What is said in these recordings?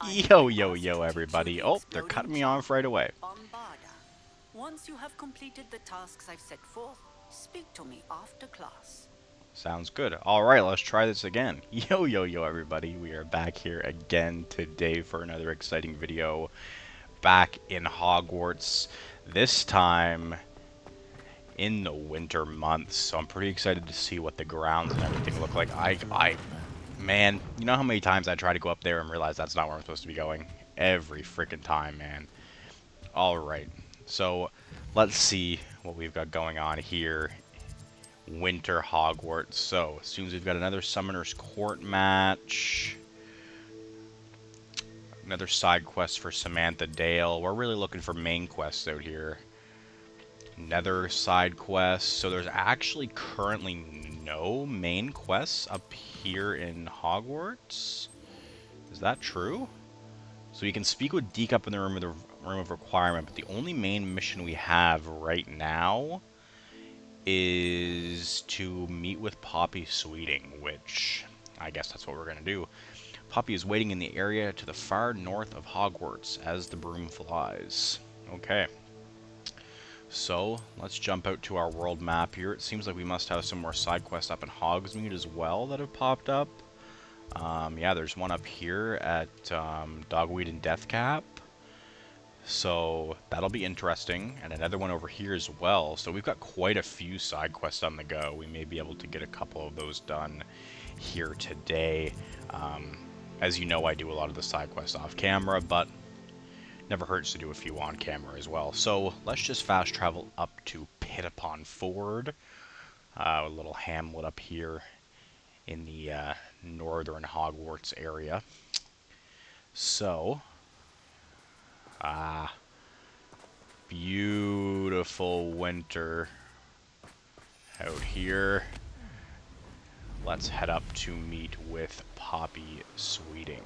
Yo, yo, yo, everybody. Oh, they're cutting me off right away. Once you have completed the tasks I've set forth, speak to me after class. Sounds good. Alright, let's try this again. Yo, yo, yo, everybody. We are back here again today for another exciting video. Back in Hogwarts. This time in the winter months. So I'm pretty excited to see what the grounds and everything look like. Man, you know how many times I try to go up there and realize that's not where I'm supposed to be going? Every freaking time, man. Alright, so let's see what we've got going on here. Winter Hogwarts. So, as soon as we've got another Summoner's Court match, another side quest for Samantha Dale. We're really looking for main quests out here. Another side quest. So there's actually currently no main quests up here in Hogwarts. Is that true? So you can speak with Deke up in the room of requirement, but the only main mission we have right now is to meet with Poppy Sweeting, which I guess that's what we're going to do. Poppy is waiting in the area to the far north of Hogwarts as the broom flies. Okay. So, let's jump out to our world map here. It seems like we must have some more side quests up in Hogsmeade as well that have popped up. Yeah, there's one up here at Dogweed and Deathcap. So that'll be interesting, and another one over here as well. So we've got quite a few side quests on the go. We may be able to get a couple of those done here today. As you know, I do a lot of the side quests off camera, but never hurts to do a few on camera as well. So let's just fast travel up to Pitapon Ford, a little hamlet up here in the northern Hogwarts area. So, beautiful winter out here. Let's head up to meet with Poppy Sweeting.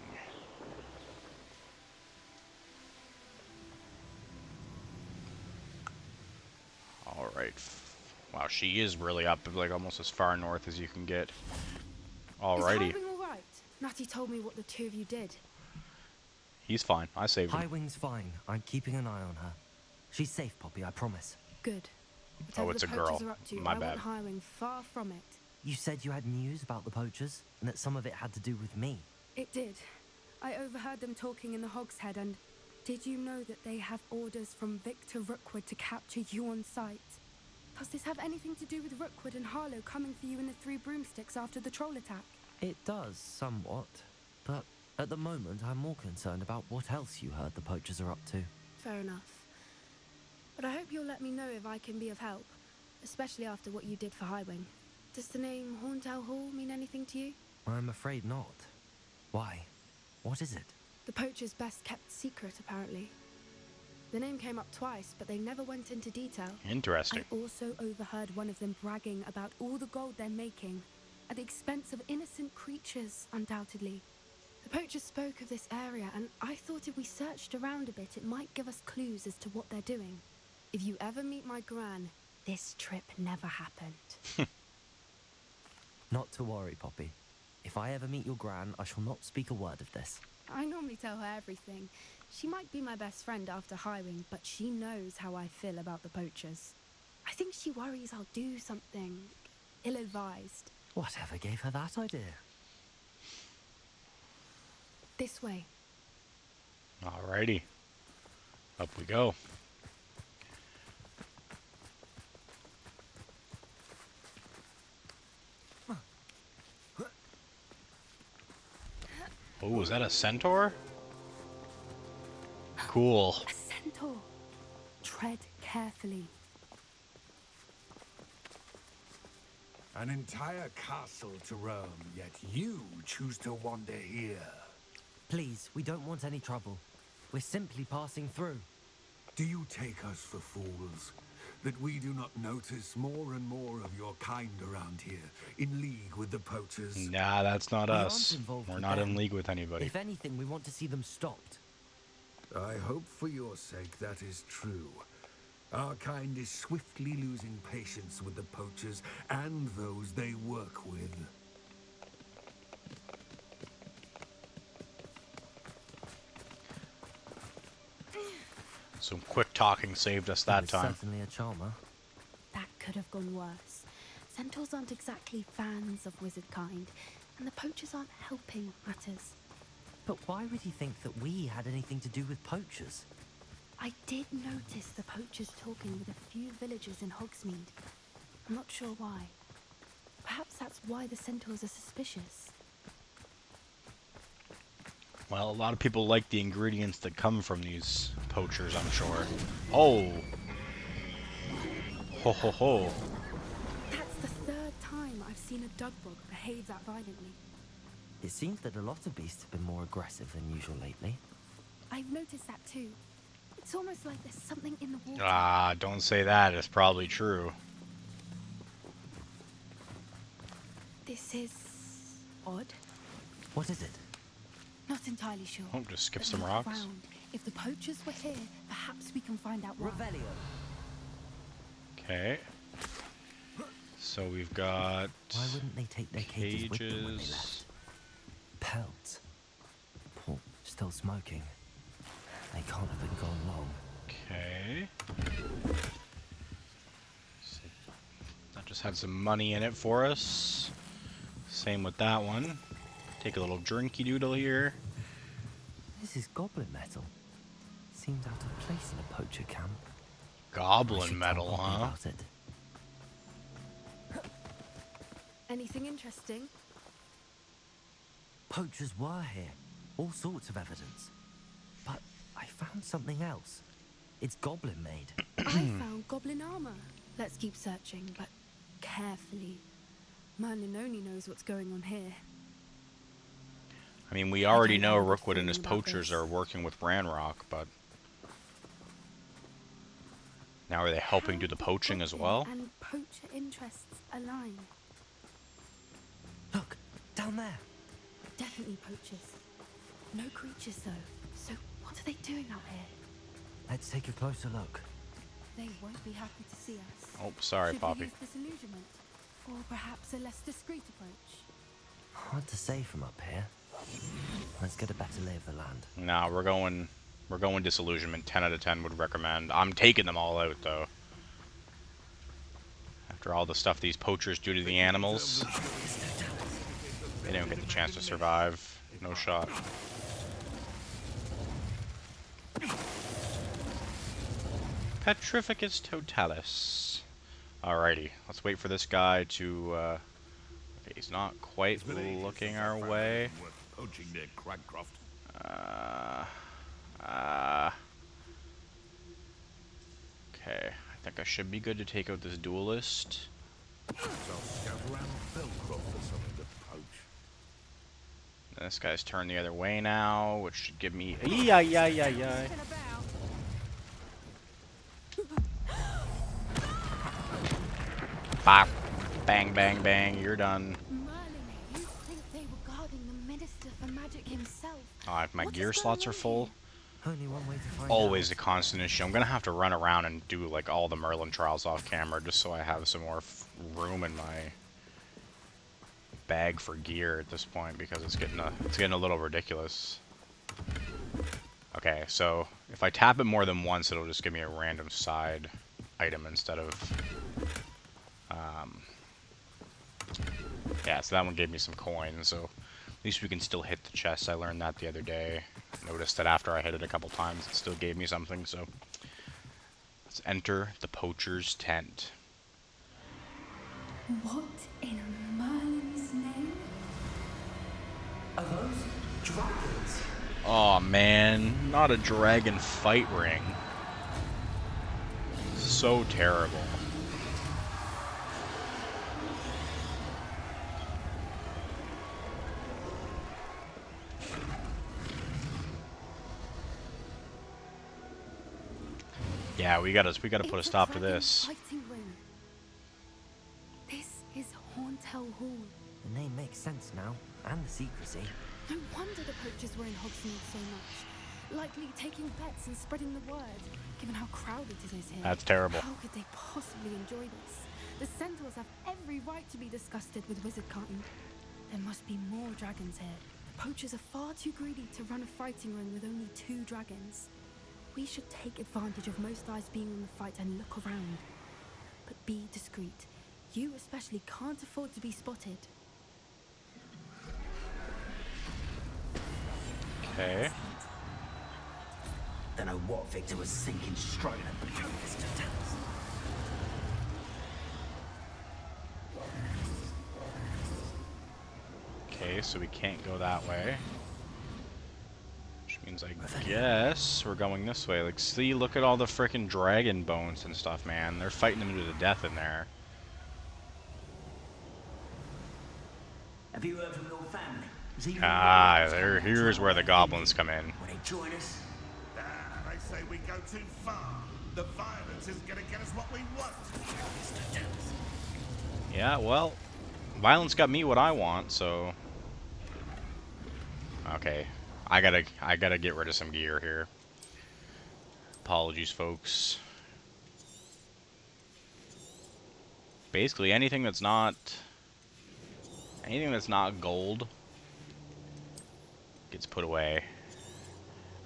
Alright. Wow, she is really up, like almost as far north as you can get. Alrighty. Is Highwing all right? Natty told me what the two of you did. He's fine. I saved him. Highwing's fine. I'm keeping an eye on her. She's safe, Poppy, I promise. Good. Oh, Whatever it's the a girl. poachers are up to, My I bad. want Highwing far from it. You said you had news about the poachers, and that some of it had to do with me. It did. I overheard them talking in the Hogshead, and did you know that they have orders from Victor Rookwood to capture you on sight? Does this have anything to do with Rookwood and Harlow coming for you in the Three Broomsticks after the troll attack? It does, somewhat. But at the moment, I'm more concerned about what else you heard the poachers are up to. Fair enough. But I hope you'll let me know if I can be of help, especially after what you did for Highwing. Does the name Horntown Hall mean anything to you? I'm afraid not. Why? What is it? The poacher's best kept secret, apparently. The name came up twice, but they never went into detail. Interesting. I also overheard one of them bragging about all the gold they're making, at the expense of innocent creatures, undoubtedly. The poacher spoke of this area, and I thought if we searched around a bit, it might give us clues as to what they're doing. If you ever meet my gran, this trip never happened. Not to worry, Poppy. If I ever meet your gran, I shall not speak a word of this. I normally tell her everything. She might be my best friend after Highwing, but she knows how I feel about the poachers. I think she worries I'll do something ill-advised. Whatever gave her that idea? This way. Alrighty. Up we go. Oh, is that a centaur? Cool. A centaur. Tread carefully. An entire castle to roam, yet you choose to wander here. Please, we don't want any trouble. We're simply passing through. Do you take us for fools? That we do not notice more and more of your kind around here, in league with the poachers? Nah, that's not We aren't us. involved We're with not in them. league with anybody. If anything, we want to see them stopped. I hope for your sake that is true. Our kind is swiftly losing patience with the poachers and those they work with. Some quick talking saved us that was time. certainly a charmer. That could have gone worse. Centaurs aren't exactly fans of wizard kind, and the poachers aren't helping matters. But why would he think that we had anything to do with poachers? I did notice the poachers talking with a few villagers in Hogsmeade. I'm not sure why. Perhaps that's why the centaurs are suspicious. Well, a lot of people like the ingredients that come from these poachers, I'm sure. Oh! Ho ho ho. That's the third time I've seen a dugbog behave that violently. It seems that a lot of beasts have been more aggressive than usual lately. I've noticed that too. It's almost like there's something in the water. Ah, don't say that. It's probably true. This is odd. What is it? Not entirely sure. Oh, just skip But some look rocks. around. If the poachers were here, perhaps we can find out why. Revelio. Okay. So we've got Why wouldn't they take their cages with them when they cages. left? Pelts. Paul, still smoking. They can't have been gone long. Okay. So that just had some money in it for us. Same with that one. Take a little drinky doodle here. This is goblin metal. Seems out of place in a poacher camp. I Goblin should metal, tell Bobby huh? about it. Anything interesting? Poachers were here. All sorts of evidence. But I found something else. It's goblin made. I found goblin armor. Let's keep searching, but carefully. Merlin only knows what's going on here. I mean, we already don't know have a Rookwood and his feeling about poachers this. are working with Ranrock, but now are they helping How do the do poaching as goblin well? And poacher interests align. Look, down there. Definitely poachers. No creatures though. So what are they doing out here? Let's take a closer look. They won't be happy to see us. Oh, sorry, Should Poppy. we use disillusionment? Or perhaps a less discreet approach? Hard to say from up here. Let's get a better lay of the land. Nah, we're going disillusionment. 10 out of 10 would recommend. I'm taking them all out though. After all the stuff these poachers do to the animals, they don't get the chance to survive. No shot. Petrificus totalis. Alrighty, let's wait for this guy to. Okay, he's not quite looking our way. Poaching near Cragcroft. Okay, I think I should be good to take out this duelist. So I'll scout around Felcroft for something to poach. This guy's turned the other way now, which should give me. Yeah. Bop. Bang, bang, bang. You're done. Merlin, you think they were guarding the Minister for Magic himself? If my What gear is slots going are on full, here? Only one way to find always out. a constant issue. I'm gonna have to run around and do like all the Merlin trials off camera just so I have some more room in my bag for gear at this point because it's getting a little ridiculous. Okay, so if I tap it more than once, it'll just give me a random side item instead of. Yeah, so that one gave me some coins, so at least we can still hit the chest. I learned that the other day. Noticed that after I hit it a couple times, it still gave me something, so. Let's enter the poacher's tent. What in Merlin's name? Are those dragons? Oh man, not a dragon fight ring. So terrible. Yeah, we gotta put a It's stop to dragon this. fighting ring. This is Horntail Hall. The name makes sense now, and the secrecy. No wonder the poachers were in Hogsmeade so much. Likely taking bets and spreading the word, given how crowded it is here. That's terrible. How could they possibly enjoy this? The centaurs have every right to be disgusted with wizard kind. There must be more dragons here. The poachers are far too greedy to run a fighting ring with only 2 dragons. we should take advantage of most eyes being on the fight and look around. But be discreet. You especially can't afford to be spotted. Okay. Don't know what Victor was thinking, struggling to believe this to tell us. Okay, so we can't go that way. Which means I guess we're going this way. Like, see, look at all the frickin' dragon bones and stuff, man. They're fighting them to the death in there. Have you heard from your family? Is he Here's where the goblins come in. Will they join us? They say we go too far. The violence isn't going to get us what we want. Yeah, well, violence got me what I want, so... Okay, I gotta get rid of some gear here. Apologies, folks. Basically, anything that's not gold gets put away.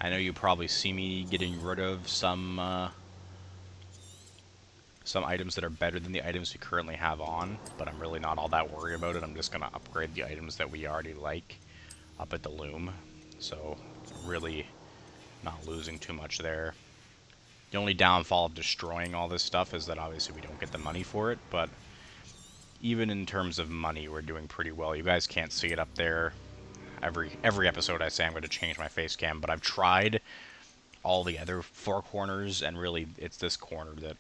I know you probably see me getting rid of some items that are better than the items we currently have on, but I'm really not all that worried about it. I'm just gonna upgrade the items that we already like up at the loom, so really not losing too much there. The only downfall of destroying all this stuff is that obviously we don't get the money for it, but even in terms of money, we're doing pretty well. You guys can't see it up there. Every episode I say I'm going to change my face cam, but I've tried all the other four corners, and really it's this corner that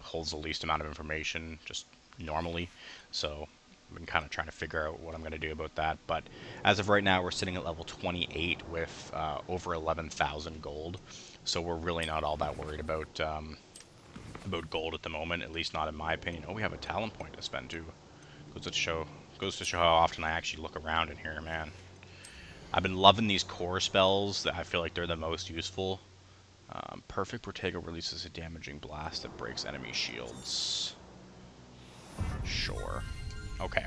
holds the least amount of information, just normally. So I've been kind of trying to figure out what I'm going to do about that. But as of right now, we're sitting at level 28 with over 11,000 gold. So we're really not all that worried about gold at the moment, at least not in my opinion. Oh, we have a talent point to spend too. Goes to show how often I actually look around in here, man. I've been loving these core spells. That I feel like they're the most useful. Perfect Protego releases a damaging blast that breaks enemy shields. Sure. Okay.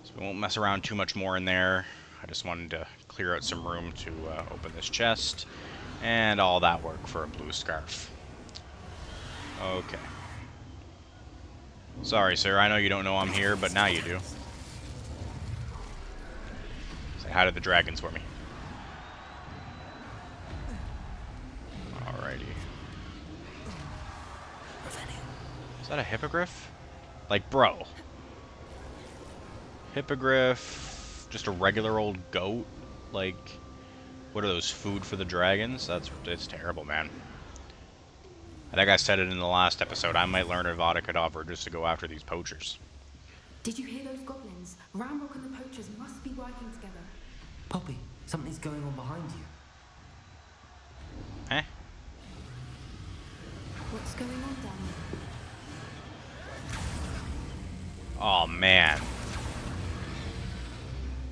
So we won't mess around too much more in there. I just wanted to clear out some room to open this chest. And all that work for a blue scarf. Okay. Sorry, sir. I know you don't know I'm here, but now you do. Say hi to the dragons for me. Alrighty. Is that a hippogriff? Like, bro. Hippogriff, just a regular old goat. Like, what are those, food for the dragons? It's terrible, man. I think I said it in the last episode. I might learn Avada Kedavra just to go after these poachers. Did you hear those goblins? Ramrock and the poachers must be working together. Poppy, something's going on behind you. Eh? What's going on down there? Oh, man.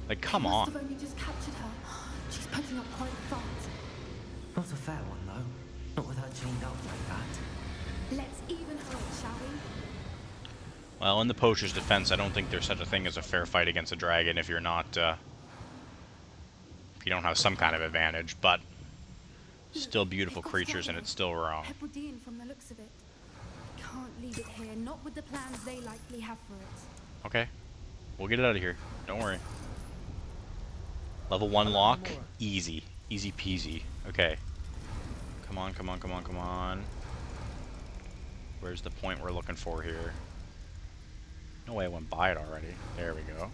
Like, come They on. must have only just captured her. She's putting up quite a fight. Not a fair one, though. Not with her chained up like that. Let's even her, shall we? Well, in the poacher's defense, I don't think there's such a thing as a fair fight against a dragon if you're not, if you don't have some kind of advantage, but still beautiful creatures and it's still wrong. Hebridean from the looks of it. Can't leave it here, not with the plans they likely have for it. Okay. We'll get it out of here. Don't worry. Level 1 lock. Easy. Easy peasy. Okay. Come on, come on, come on, come on. Where's the point we're looking for here? No way I went by it already. There we go.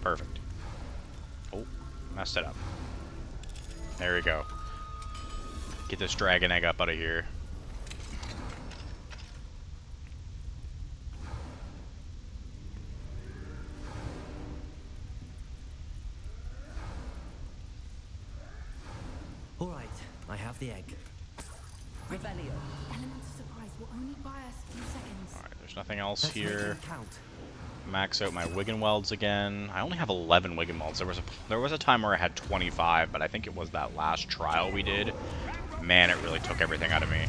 Perfect. Oh, messed it up. There we go. Get this dragon egg up out of here. All right, I have the egg. Revelio. Element of surprise will only buy us a few seconds. Alright, there's nothing else Let's make here. it count. Max out my Wiggenwelds again. I only have 11 Wiggenwelds. There was a time where I had 25, but I think it was that last trial we did. Man, it really took everything out of me.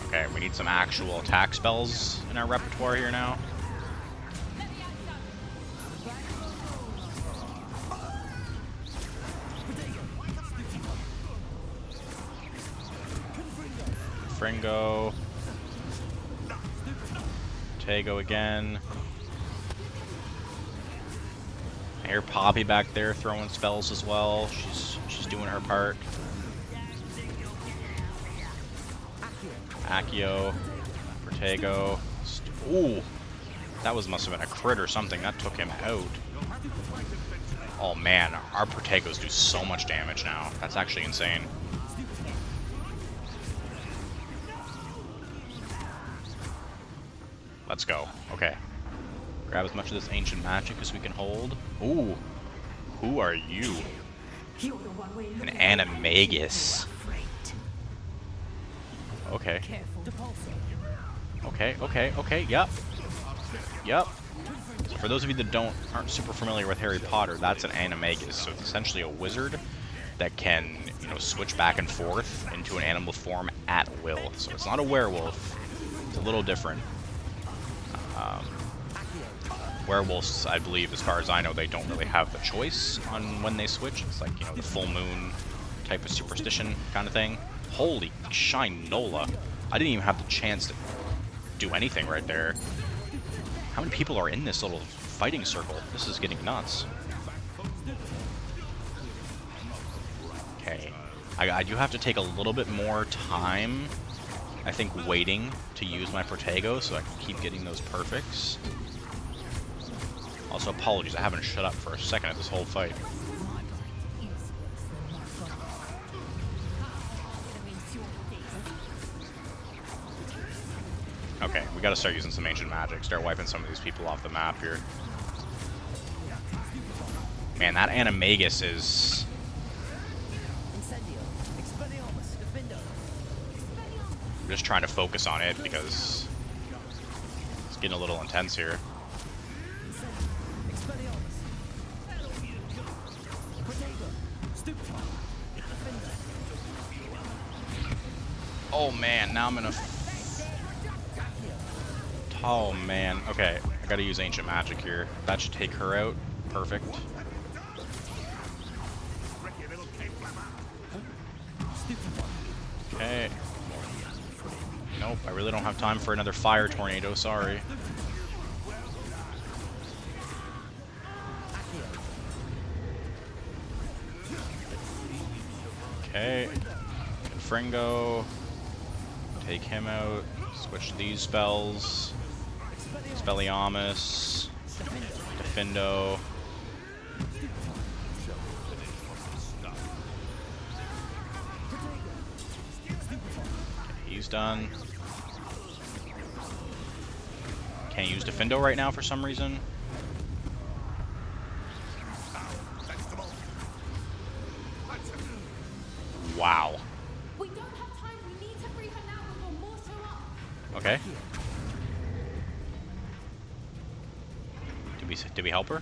Okay, we need some actual attack spells in our repertoire here now. Fringo. Tego again. I hear Poppy back there throwing spells as well. She's doing her part. Accio. Protego. Ooh! That must have been a crit or something. That took him out. Oh man, our Protegos do so much damage now. That's actually insane. Let's go. Okay. Grab as much of this ancient magic as we can hold. Ooh. Who are you? An animagus. Okay. Okay. Yep. So for those of you that aren't super familiar with Harry Potter, that's an animagus. So it's essentially a wizard that can, switch back and forth into an animal form at will. So it's not a werewolf. It's a little different. Werewolves, I believe, as far as I know, they don't really have the choice on when they switch. It's like, the full moon type of superstition kind of thing. Holy shinola. I didn't even have the chance to do anything right there. How many people are in this little fighting circle? This is getting nuts. Okay. I do have to take a little bit more time, I think, waiting to use my Protego so I can keep getting those perfects. Also, apologies, I haven't shut up for a second at this whole fight. Okay, we gotta start using some ancient magic, start wiping some of these people off the map here. Man, that animagus is... I'm just trying to focus on it because it's getting a little intense here. Oh man, now I'm gonna... Oh man, okay, I gotta use ancient magic here. That should take her out. Perfect. Okay. Nope, I really don't have time for another fire tornado, sorry. Okay. Fringo. Take him out. Switch these spells. Expelliarmus. Defindo. He's done. Can't use Defindo right now for some reason. Wow. We don't have time. We need to free her now before more show up. Okay. Did we help her?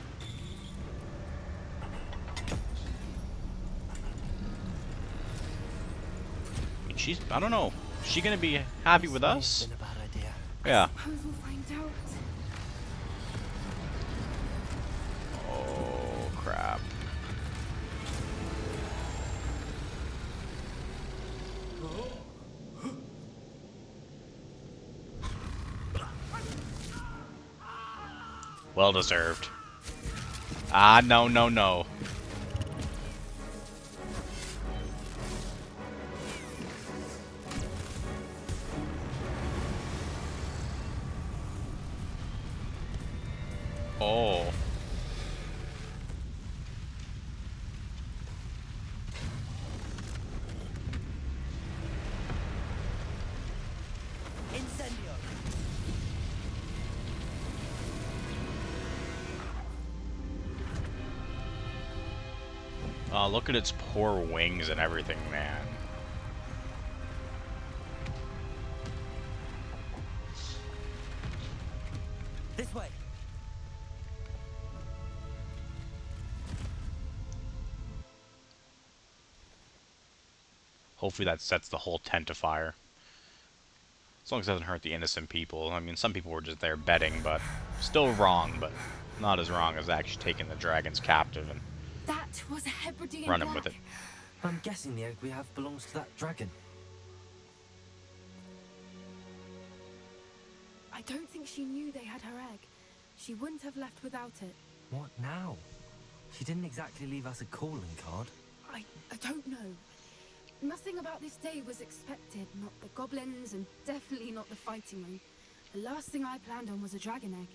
I mean, I don't know. Is she gonna be happy with us? Yeah. Suppose we'll find out. Oh, crap. Well deserved. Ah, no. Oh. Look at its poor wings and everything, man. This way. Hopefully that sets the whole tent afire. As long as it doesn't hurt the innocent people. I mean, some people were just there betting, but still wrong, but not as wrong as actually taking the dragons captive and That was a Hebridean running with it. I'm guessing the egg we have belongs to that dragon. don't think she knew they had her egg. She wouldn't have left without it. What now? She didn't exactly leave us a calling card. I don't know. Nothing about this day was expected. Not the goblins, and definitely not the fighting ring. The last thing I planned on was a dragon egg.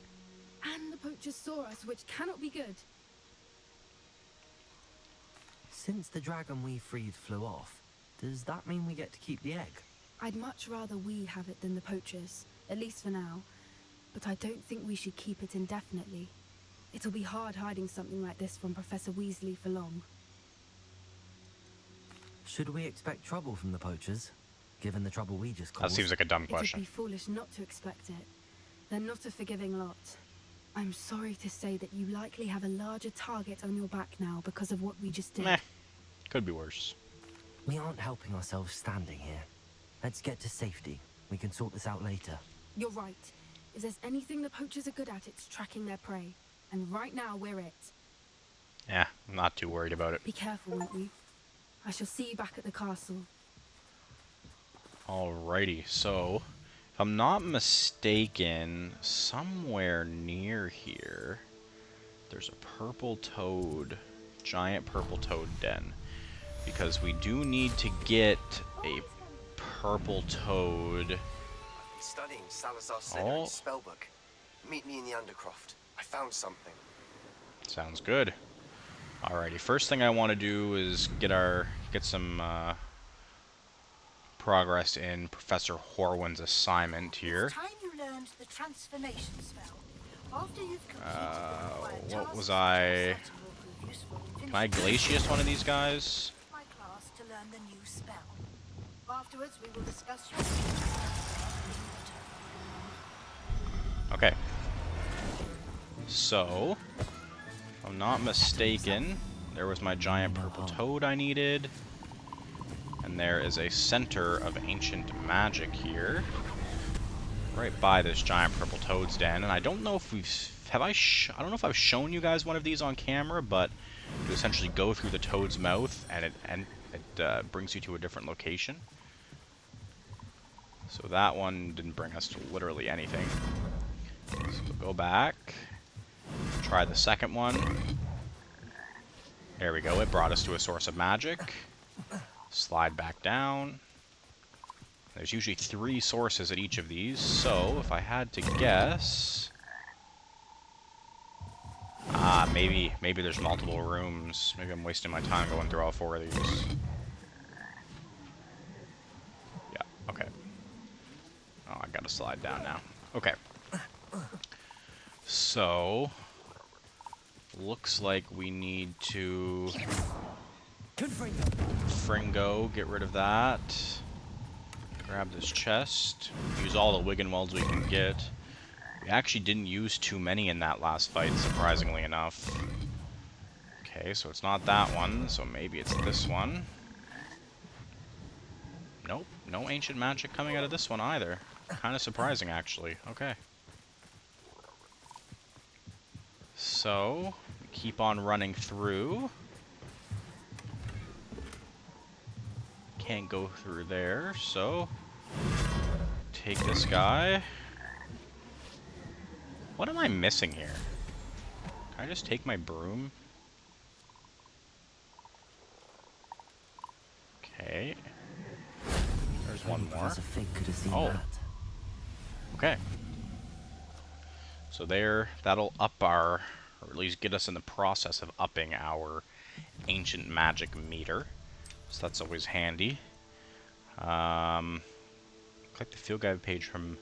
And the poachers saw us, which cannot be good. Since the dragon we freed flew off, does that mean we get to keep the egg? I'd much rather we have it than the poachers, at least for now. But I don't think we should keep it indefinitely. It'll be hard hiding something like this from Professor Weasley for long. Should we expect trouble from the poachers, given the trouble we just caused? That seems like a dumb question. It'd be foolish not to expect it. They're not a forgiving lot. I'm sorry to say that you likely have a larger target on your back now because of what we just did. Meh. Could be worse. We aren't helping ourselves standing here. Let's get to safety. We can sort this out later. You're right. If there's anything the poachers are good at, it's tracking their prey. And right now, we're it. Yeah, I'm not too worried about it. Be careful, won't you? I shall see you back at the castle. Alrighty, so, if I'm not mistaken, somewhere near here, there's a purple toad, giant purple toad den. Because we do need to get a purple toad. I've been studying Salazar Slytherin's spellbook. Meet me in the Undercroft. I found something. Sounds good. Alrighty, first thing I want to do is get some progress in Professor Horwin's assignment here. It's time you learned the transformation spell. After you've completed the required What tasks, was I? that will prove useful in Can I Glacius one of these guys? my class to learn the new spell. Afterwards, we will discuss your future. Okay. So, if I'm not mistaken, there was my giant purple toad I needed. And there is a center of ancient magic here. Right by this giant purple toad's den. And I don't know if I don't know if I've shown you guys one of these on camera, but you essentially go through the toad's mouth and it brings you to a different location. So that one didn't bring us to literally anything. So we'll go back. Try the second one. There we go, it brought us to a source of magic. Slide back down. There's usually 3 sources at each of these, so if I had to guess... maybe there's multiple rooms. Maybe I'm wasting my time going through all 4 of these. Yeah, okay. Oh, I gotta slide down now. Okay. So... looks like we need to... Fringo, get rid of that. Grab this chest. Use all the Wiggenwelds we can get. We actually didn't use too many in that last fight, surprisingly enough. Okay, so it's not that one, so maybe it's this one. Nope, no ancient magic coming out of this one either. Kind of surprising, actually. Okay. So, keep on running through. Can't go through there, so take this guy. What am I missing here? Can I just take my broom? Okay. There's one more. Oh. Okay. So that'll up our, or at least get us in the process of upping our ancient magic meter. So that's always handy. Click the field guide page from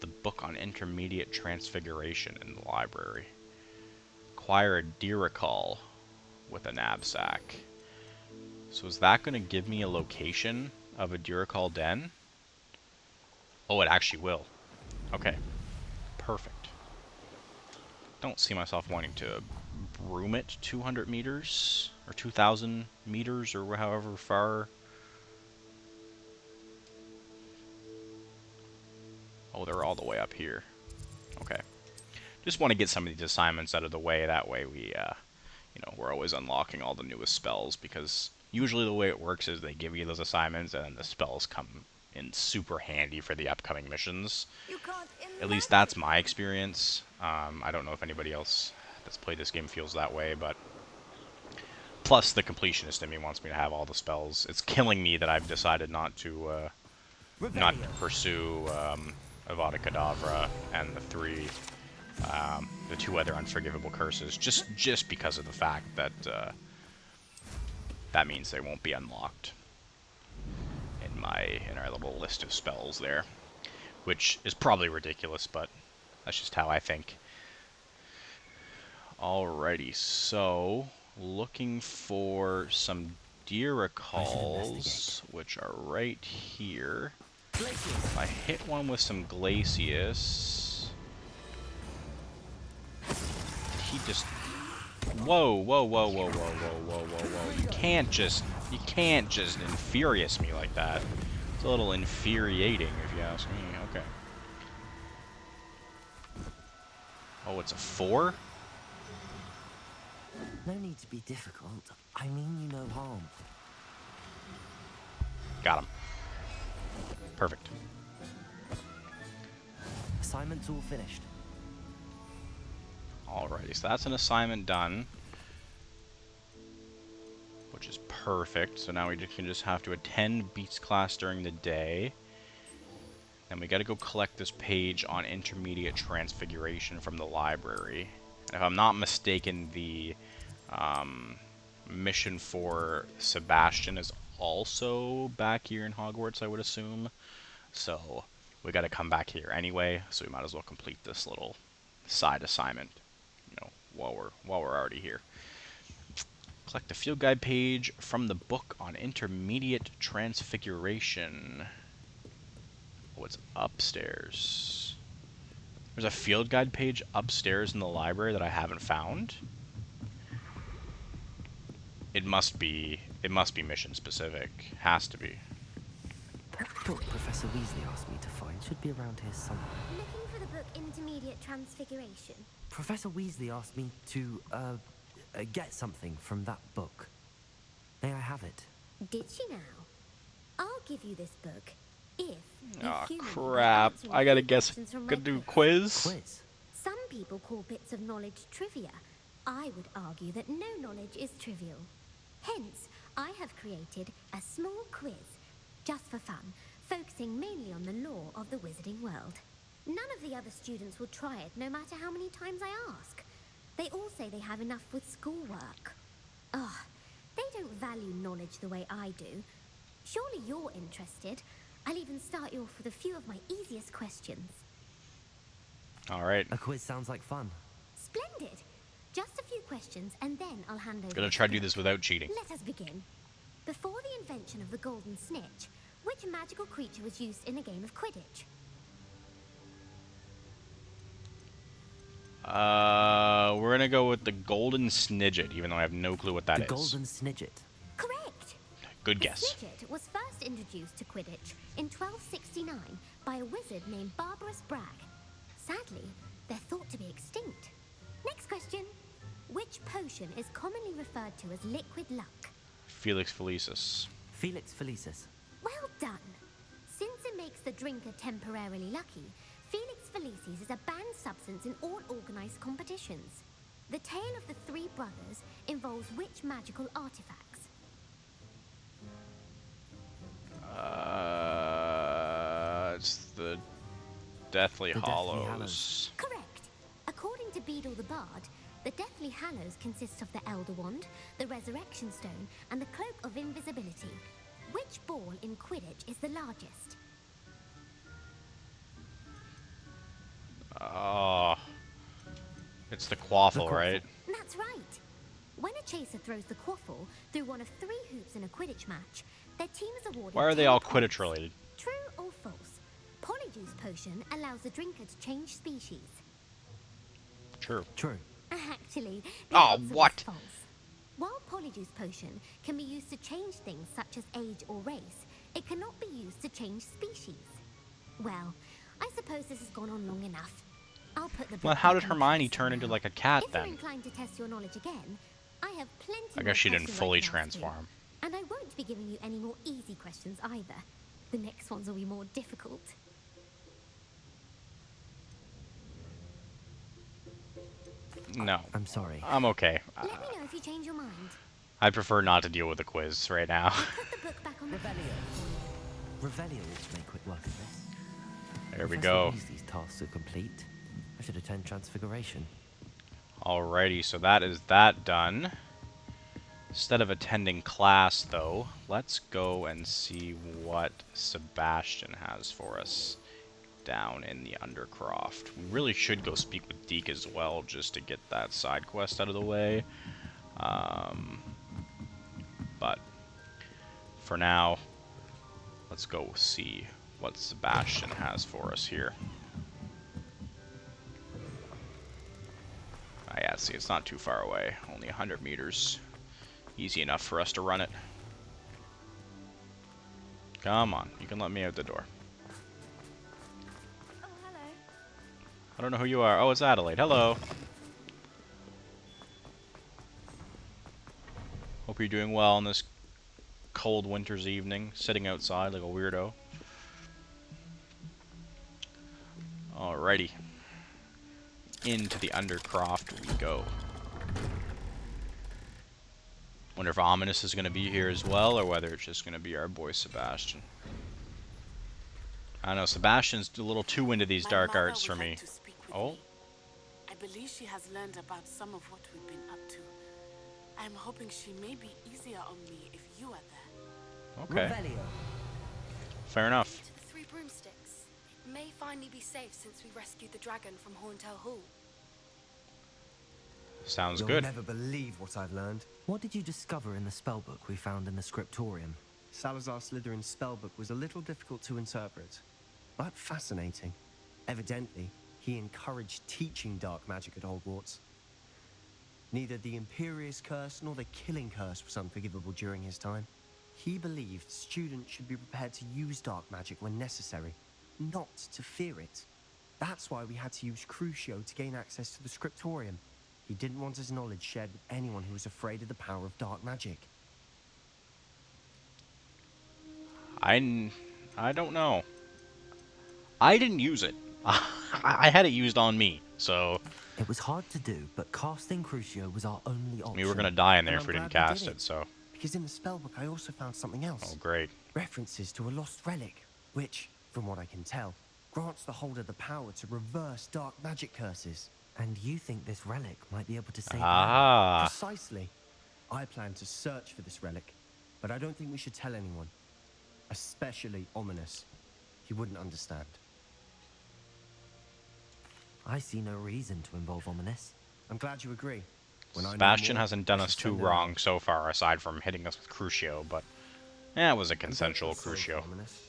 the book on intermediate transfiguration in the library. Acquire a Diricol with a knapsack. So is that going to give me a location of a Diricol den? Oh, it actually will. Okay. Perfect. Don't see myself wanting to broom it 200 meters or 2,000 meters or however far. Oh, they're all the way up here. Okay. Just want to get some of these assignments out of the way. That way we, you know, we're always unlocking all the newest spells, because usually the way it works is they give you those assignments and then the spells come and super handy for the upcoming missions. You can't At least that's my experience. I don't know if anybody else that's played this game feels that way, but plus the completionist in me wants me to have all the spells. It's killing me that I've decided not to pursue Avada Kedavra and the two other unforgivable curses, just because of the fact that that means they won't be unlocked in our little list of spells there, which is probably ridiculous, but that's just how I think. Alrighty, so looking for some Diracalls, which are right here. If I hit one with some Glacius, he just... Whoa, whoa, whoa, whoa, whoa, whoa, whoa, whoa, whoa. You can't just infuriate me like that. It's a little infuriating, if you ask me. Okay. Oh, it's a 4? No need to be difficult. I mean you no harm. Got him. Perfect. Assignment's all finished. Alrighty, so that's an assignment done, which is perfect. So now we can just have to attend Beats class during the day. Then we got to go collect this page on intermediate transfiguration from the library. And if I'm not mistaken, the mission for Sebastian is also back here in Hogwarts, I would assume. So we got to come back here anyway, so we might as well complete this little side assignment, you know, while we're already here. Collect the field guide page from the book on intermediate transfiguration. Oh, it's upstairs. There's a field guide page upstairs in the library that I haven't found. It must be mission specific. Has to be. That book Professor Weasley asked me to find should be around here somewhere. Looking for the book Intermediate Transfiguration. Professor Weasley asked me to, get something from that book. May I have it? Did she now? I'll give you this book if Aw, you crap. I gotta guess. Gonna do quiz? Quiz? Some people call bits of knowledge trivia. I would argue that no knowledge is trivial. Hence, I have created a small quiz, just for fun, focusing mainly on the lore of the wizarding world. None of the other students will try it, no matter how many times I ask. They all say they have enough with schoolwork. Ugh, they don't value knowledge the way I do. Surely you're interested. I'll even start you off with a few of my easiest questions. Alright. A quiz sounds like fun. Splendid! Just a few questions, and then I'll hand over. Gonna try to do this without cheating. Let us begin. Before the invention of the golden snitch, which magical creature was used in a game of Quidditch? We're gonna go with the golden snidget, even though I have no clue what that is. The golden snidget. Correct! Good The guess. snidget was first introduced to Quidditch in 1269 by a wizard named Barbarous Bragg. Sadly, they're thought to be extinct. Next question. Which potion is commonly referred to as liquid luck? Felix Felicis. Felix Felicis. Well done. Since it makes the drinker temporarily lucky, Felix Felicis is a banned substance in all organized competitions. The tale of the three brothers involves which magical artifacts? It's the Deathly The Deathly Hallows. Hallows. Correct. According to Beedle the Bard, the Deathly Hallows consists of the Elder Wand, the Resurrection Stone, and the Cloak of Invisibility. Which ball in Quidditch is the largest? Oh. It's the quaffle, quaffle. right? That's right. When a chaser throws the quaffle through one of 3 hoops in a Quidditch match, their team is awarded. Why are they 10 all points. Quidditch related? True or false? Polyjuice Potion allows the drinker to change species. True. True. Actually, the Oh, answer what? is false. While Polyjuice Potion can be used to change things such as age or race, it cannot be used to change species. Well, I suppose this has gone on long enough. I'll put the Well, book how back did in the Hermione case turn for into now. like a cat If you're then? inclined to test your knowledge again, I have plenty I more guess she didn't questions fully can ask you. transform. And I won't be giving you any more easy questions either. The next ones will be more difficult. No. I'm sorry. I'm okay. Let me know if you change your mind. I prefer not to deal with the quiz right now. I put the book back on the Revelio. Revelio ought to make quick work of this. There we Professor go. Weasley's tasks are complete. I should attend Transfiguration. Alrighty, so that is that done. Instead of attending class, though, let's go and see what Sebastian has for us down in the Undercroft. We really should go speak with Deke as well, just to get that side quest out of the way. But for now, let's go see what Sebastian has for us here. Yeah, see, it's not too far away. Only 100 meters. Easy enough for us to run it. Come on, you can let me out the door. Oh, hello. I don't know who you are. Oh, it's Adelaide. Hello. Hope you're doing well on this cold winter's evening, sitting outside like a weirdo. Alrighty. Into the Undercroft we go. Wonder if Ominous is going to be here as well, or whether it's just going to be our boy Sebastian. I don't know, Sebastian's a little too into these dark arts for me. Oh? I believe she has learned about some of what we've been up to. I am hoping she may be easier on me if you are there. Okay. Revelio. Fair enough. To the Three Broomsticks. It may finally be safe since we rescued the dragon from Horntail Hall. Sounds You'll good. never believe what I've learned. What did you discover in the spellbook we found in the scriptorium? Salazar Slytherin's spellbook was a little difficult to interpret, but fascinating. Evidently, he encouraged teaching dark magic at Hogwarts. Neither the Imperious Curse nor the Killing Curse was unforgivable during his time. He believed students should be prepared to use dark magic when necessary, not to fear it. That's why we had to use Crucio to gain access to the scriptorium. He didn't want his knowledge shared with anyone who was afraid of the power of dark magic. I don't know. I didn't use it. I had it used on me, so... It was hard to do, but casting Crucio was our only option. We were gonna die in there And if we I'm didn't glad we cast did it, so... Because in the spellbook I also found something else. Oh, great. References to a lost relic, which, from what I can tell, grants the holder the power to reverse dark magic curses. And you think this relic might be able to save Ah. Precisely. I plan to search for this relic, but I don't think we should tell anyone. Especially Ominous. He wouldn't understand. I see no reason to involve Ominous. I'm glad you agree. When I know Sebastian more, hasn't done I us shall too send it wrong out. so far, aside from hitting us with Crucio, but... Yeah, it was a consensual I'm grateful for Crucio. Ominous.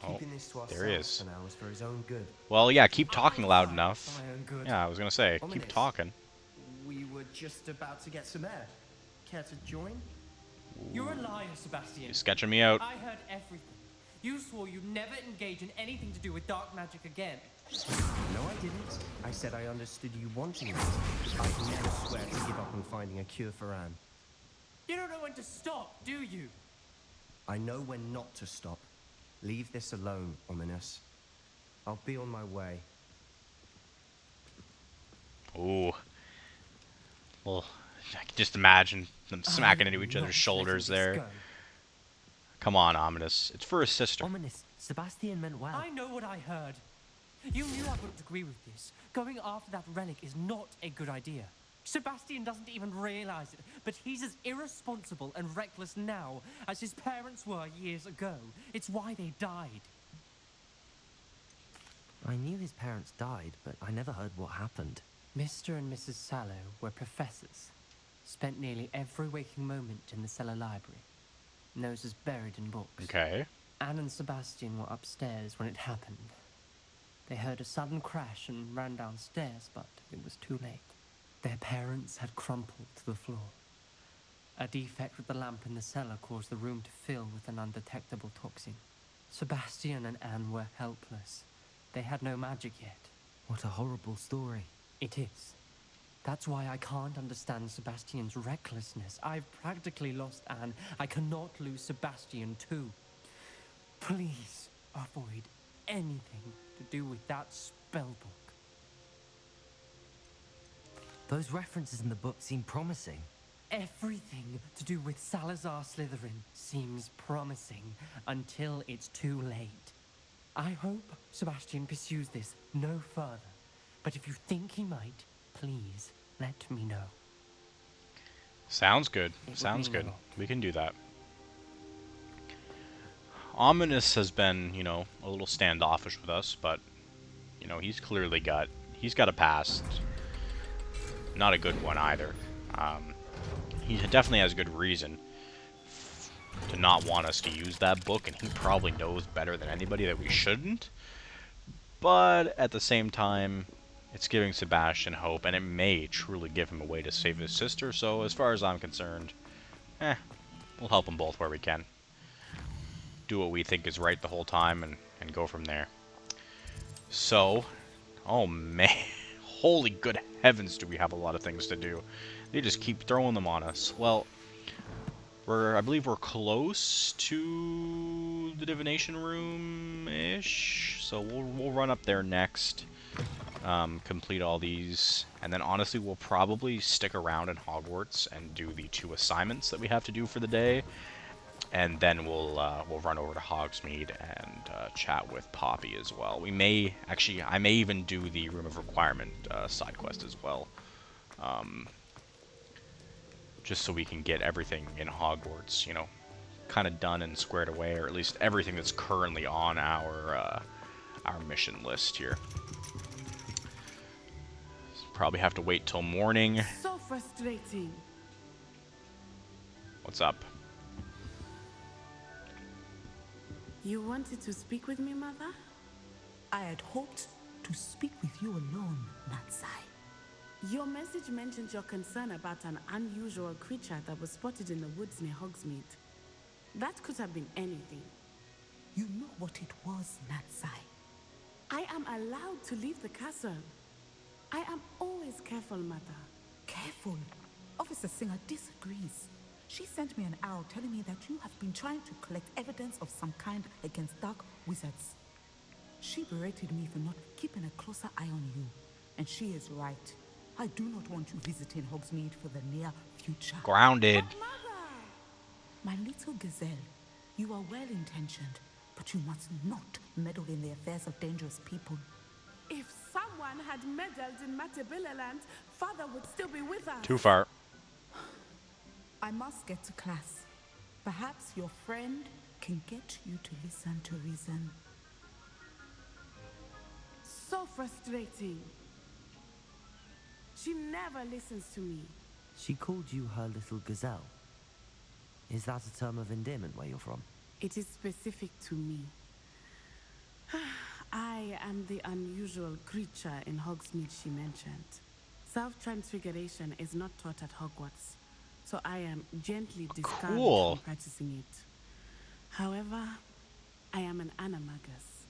Oh, Keeping this to there he ourselves is. for now is for his own good. Well, yeah, keep talking loud enough. For my own good. Yeah, I was gonna say, keep Ominous. talking. We were just about to get some air. Care to join? You're a liar, Sebastian. He's sketching me out. I heard everything. You swore you'd never engage in anything to do with dark magic again. No, I didn't. I said I understood you wanting it. I'd never swear to give up on finding a cure for Anne. You don't know when to stop, do you? I know when not to stop. Leave this alone, Ominous. I'll be on my way. Ooh. Well, I can just imagine them smacking into each other's shoulders there. Come on, Ominous. It's for his sister. Ominous, Sebastian meant well. I know what I heard. You knew I wouldn't agree with this. Going after that relic is not a good idea. Sebastian doesn't even realize it, but he's as irresponsible and reckless now as his parents were years ago. It's why they died. I knew his parents died, but I never heard what happened. Mr. and Mrs. Sallow were professors. Spent nearly every waking moment in the cellar library. Noses buried in books. Okay. Anne and Sebastian were upstairs when it happened. They heard a sudden crash and ran downstairs, but it was too late. Their parents had crumpled to the floor. A defect with the lamp in the cellar caused the room to fill with an undetectable toxin. Sebastian and Anne were helpless. They had no magic yet. What a horrible story. It is. That's why I can't understand Sebastian's recklessness. I've practically lost Anne. I cannot lose Sebastian too. Please avoid anything to do with that spell book. Those references in the book seem promising. Everything to do with Salazar Slytherin seems promising until it's too late. I hope Sebastian pursues this no further, but if you think he might, please let me know. Sounds good. Sounds good. We can do that. Ominous has been, you know, a little standoffish with us, but, you know, he's got a past. Not a good one either. He definitely has good reason to not want us to use that book, and he probably knows better than anybody that we shouldn't. But at the same time, it's giving Sebastian hope, and it may truly give him a way to save his sister, so as far as I'm concerned, we'll help them both where we can. Do what we think is right the whole time, and go from there. So, oh man, holy good heavens, do we have a lot of things to do. They just keep throwing them on us. Well, I believe we're close to the divination room-ish, so we'll run up there next, complete all these, and then honestly we'll probably stick around in Hogwarts and do the 2 assignments that we have to do for the day, and then we'll run over to Hogsmeade and chat with Poppy as well. I may even do the Room of Requirement side quest as well. Just so we can get everything in Hogwarts, you know, kind of done and squared away, or at least everything that's currently on our mission list here. Probably have to wait till morning. So frustrating. What's up? You wanted to speak with me, Mother? I had hoped to speak with you alone, Natsai. Your message mentioned your concern about an unusual creature that was spotted in the woods near Hogsmeade. That could have been anything. You know what it was, Natsai. I am allowed to leave the castle. I am always careful, Mother. Careful? Officer Singer disagrees. She sent me an arrow telling me that you have been trying to collect evidence of some kind against dark wizards. She berated me for not keeping a closer eye on you. And she is right. I do not want you visiting Hogsmeade for the near future. Grounded. But Mother! My little gazelle, you are well-intentioned, but you must not meddle in the affairs of dangerous people. If someone had meddled in Matabeleland, Father would still be with us. Too far. I must get to class. Perhaps your friend can get you to listen to reason. So frustrating. She never listens to me. She called you her little gazelle. Is that a term of endearment where you're from? It is specific to me. I am the unusual creature in Hogsmeade she mentioned. Self-transfiguration is not taught at Hogwarts, so I am gently discouraged from practicing it. However, I am an animagus,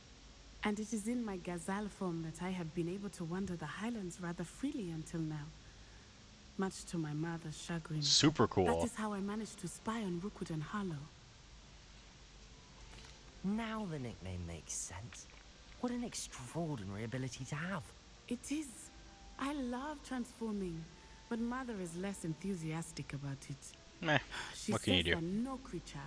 and it is in my gazelle form that I have been able to wander the Highlands rather freely until now. Much to my mother's chagrin. Super cool. That is how I managed to spy on Rookwood and Harlow. Now the nickname makes sense. What an extraordinary ability to have. It is. I love transforming, but Mother is less enthusiastic about it. Meh. She What can you says do? that no creature,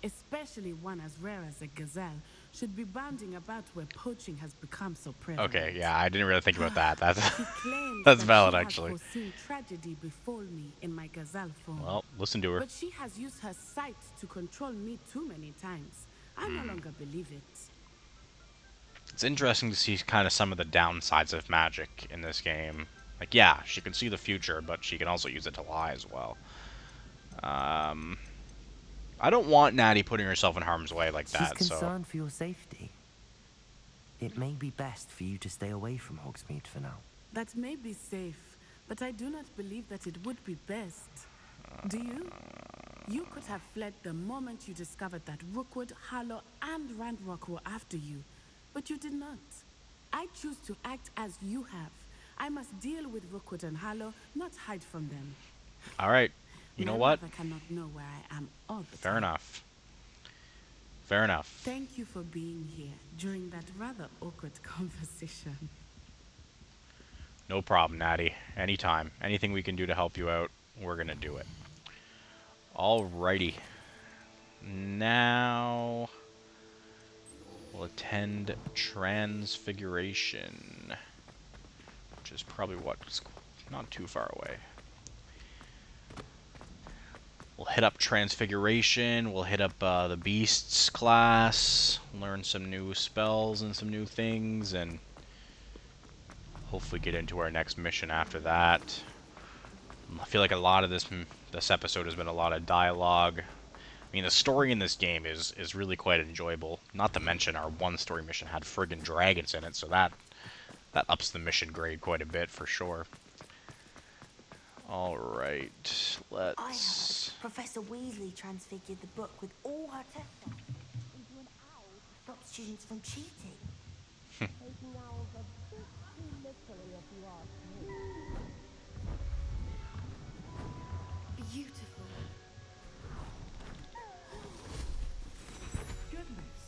especially one as rare as a gazelle, should be bounding about where poaching has become so prevalent. Okay, yeah, I didn't really think about that. That's She claims that's that valid, she actually. has foreseen tragedy befall me in my gazelle form. Well, listen to her. But she has used her sight to control me too many times. I no longer believe it. It's interesting to see kind of some of the downsides of magic in this game. Like, yeah, she can see the future, but she can also use it to lie as well. I don't want Natty putting herself in harm's way like that, She's so... concerned for your safety. It may be best for you to stay away from Hogsmeade for now. That may be safe, but I do not believe that it would be best. Do you? You could have fled the moment you discovered that Rookwood, Harlow, and Randrock were after you, but you did not. I choose to act as you have. I must deal with Rookwood and Harlow, not hide from them. Alright, you know what? I cannot know where I am all the Fair time. enough. Fair enough. Thank you for being here during that rather awkward conversation. No problem, Natty. Anytime. Anything we can do to help you out, we're gonna do it. Alrighty. Now we'll attend Transfiguration, which is probably what's not too far away. We'll hit up Transfiguration, we'll hit up the Beasts class, learn some new spells and some new things, and hopefully get into our next mission after that. I feel like a lot of this episode has been a lot of dialogue. I mean, the story in this game is really quite enjoyable. Not to mention our one story mission had friggin' dragons in it, so that ups the mission grade quite a bit for sure. Alright, let's... I heard Professor Weasley transfigured the book with all her tests on into an owl to stop students from cheating. Taking owls a bit too literally, if you ask me. Beautiful. Goodness.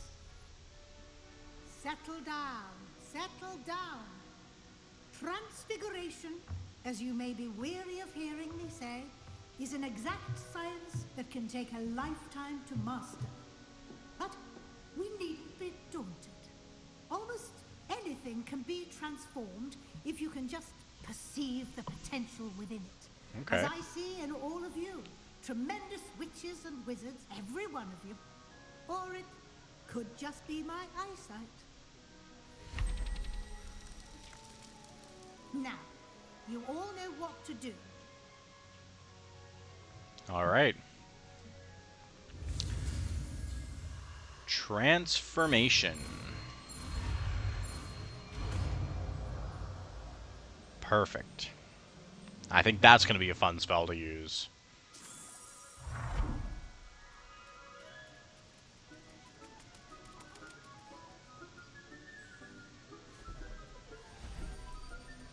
Settle down. Settle down. Transfiguration, as you may be weary of hearing me say, is an exact science that can take a lifetime to master. But we needn't be daunted. Almost anything can be transformed if you can just perceive the potential within it. Okay. As I see in all of you, tremendous witches and wizards, every one of you. Or it could just be my eyesight. Now, you all know what to do. Alright. Transformation. Perfect. I think that's going to be a fun spell to use.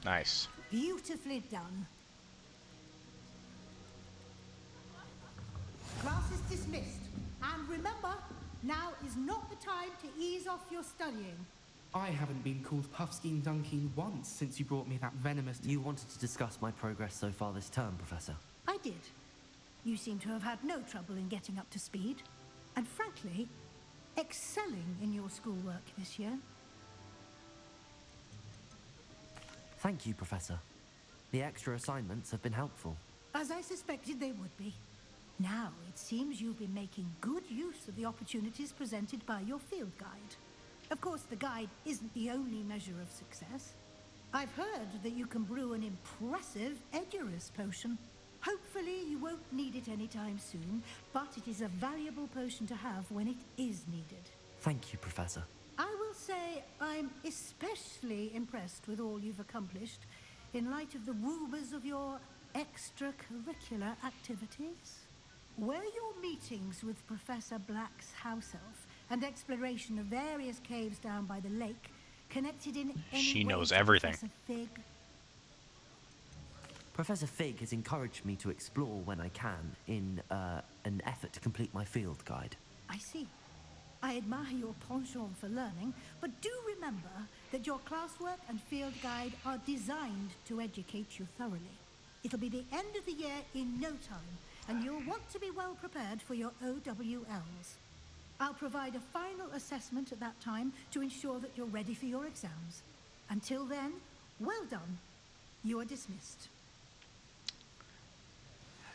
Nice. Beautifully done. Class is dismissed. And remember, now is not the time to ease off your studying. I haven't been called Puffskein Dunkin once since you brought me that venomous... You wanted to discuss my progress so far this term, Professor. I did. You seem to have had no trouble in getting up to speed. And frankly, excelling in your schoolwork this year. Thank you, Professor. The extra assignments have been helpful. As I suspected they would be. Now, it seems you've been making good use of the opportunities presented by your field guide. Of course, the guide isn't the only measure of success. I've heard that you can brew an impressive Edurus potion. Hopefully, you won't need it anytime soon, but it is a valuable potion to have when it is needed. Thank you, Professor. I will say I'm especially impressed with all you've accomplished in light of the rumors of your extracurricular activities. Were your meetings with Professor Black's house elf and exploration of various caves down by the lake connected in any She way knows to everything. Professor Fig? Professor Fig has encouraged me to explore when I can in an effort to complete my field guide. I see. I admire your penchant for learning, but do remember that your classwork and field guide are designed to educate you thoroughly. It'll be the end of the year in no time, and you'll want to be well prepared for your OWLs. I'll provide a final assessment at that time to ensure that you're ready for your exams. Until then, well done. You are dismissed.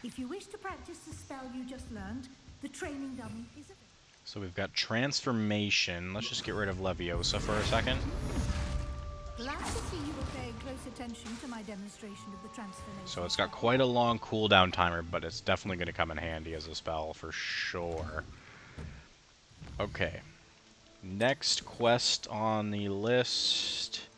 If you wish to practice the spell you just learned, the training dummy is available. So we've got Transformation. Let's just get rid of Leviosa for a second. Glad to see you were paying close attention to my demonstration of the transformation. So it's got quite a long cooldown timer, but it's definitely going to come in handy as a spell for sure. Okay. Next quest on the list.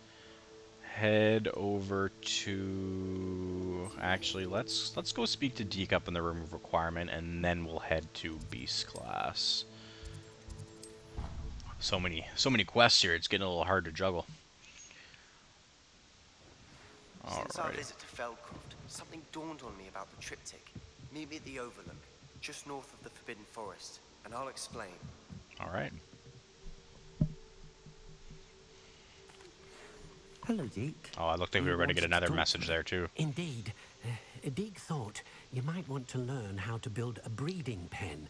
Head over to... Actually, let's go speak to Deke up in the room of requirement, and then we'll head to Beast class. So many quests here, it's getting a little hard to juggle. Since our Alrighty. visit to Feldcroft, something dawned on me about the triptych. Meet me at the Overlook, just north of the Forbidden Forest, and I'll explain. Alright. Hello, Deke. Oh, it looked like we were going to get another message there, too. Indeed. Deke thought you might want to learn how to build a breeding pen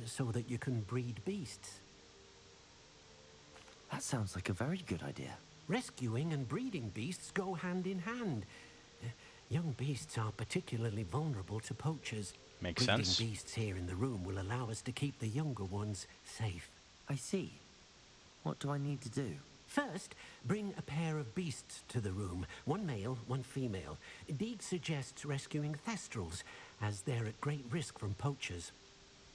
so that you can breed beasts. That sounds like a very good idea. Rescuing and breeding beasts go hand in hand. Young beasts are particularly vulnerable to poachers. Makes breeding sense. Beasts here in the room will allow us to keep the younger ones safe. I see. What do I need to do? First, bring a pair of beasts to the room. One male, one female. Deke suggests rescuing thestrals, as they're at great risk from poachers.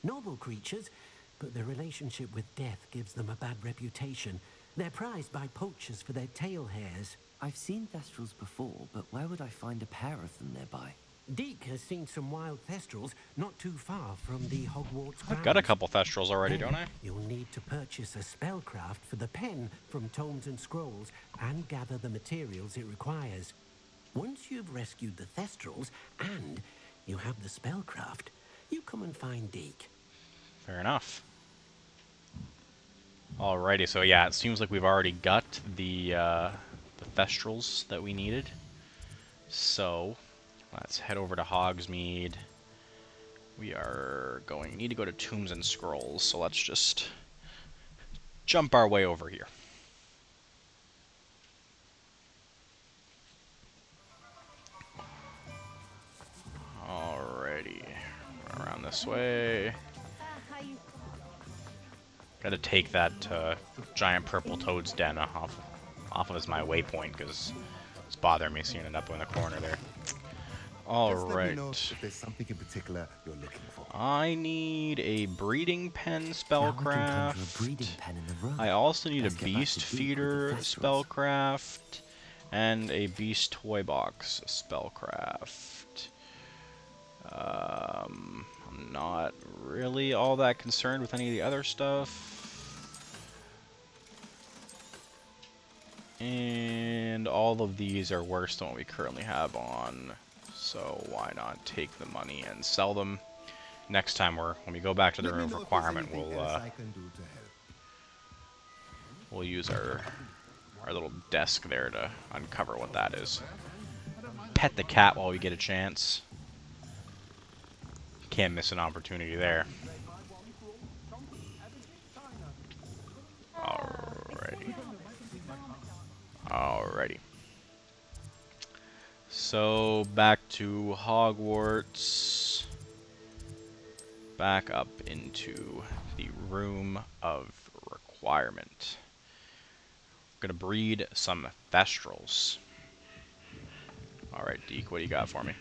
Noble creatures, but their relationship with death gives them a bad reputation. They're prized by poachers for their tail hairs. I've seen thestrals before, but where would I find a pair of them nearby? Deke has seen some wild thestrals not too far from the Hogwarts grounds. I've got a couple thestrals already, don't I? You'll need to purchase a spellcraft for the pen from Tomes and Scrolls and gather the materials it requires. Once you've rescued the thestrals and you have the spellcraft, you come and find Deke. Fair enough. Alrighty, so yeah, it seems like we've already got the thestrals that we needed. So let's head over to Hogsmeade. We need to go to Tombs and Scrolls, so let's just jump our way over here. Alrighty, run around this way. Gotta take that giant purple toad's den off of as my waypoint, because it's bothering me seeing it up in the corner there. Alright. If there's something in particular you're looking for. I need a breeding pen spellcraft. I also need a beast feeder spellcraft. And a beast toy box spellcraft. I'm not really all that concerned with any of the other stuff. And all of these are worse than what we currently have on. So why not take the money and sell them? Next time when we go back to the room of requirement, we'll use our little desk there to uncover what that is. Pet the cat while we get a chance. Can't miss an opportunity there. Alrighty. So, back to Hogwarts. Back up into the room of requirement. Gonna breed some thestrals. Alright, Deke, what do you got for me?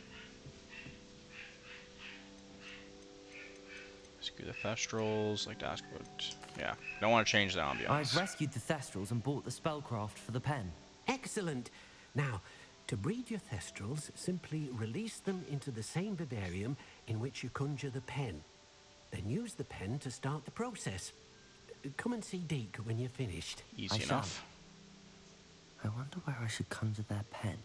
Rescue the thestrals, like to ask about... Yeah, don't want to change the ambiance. I've rescued the thestrals and bought the spellcraft for the pen. Excellent! Now, to breed your thestrals, simply release them into the same vivarium in which you conjure the pen. Then use the pen to start the process. Come and see Deke when you're finished. Easy enough. I wonder where I should conjure their pen.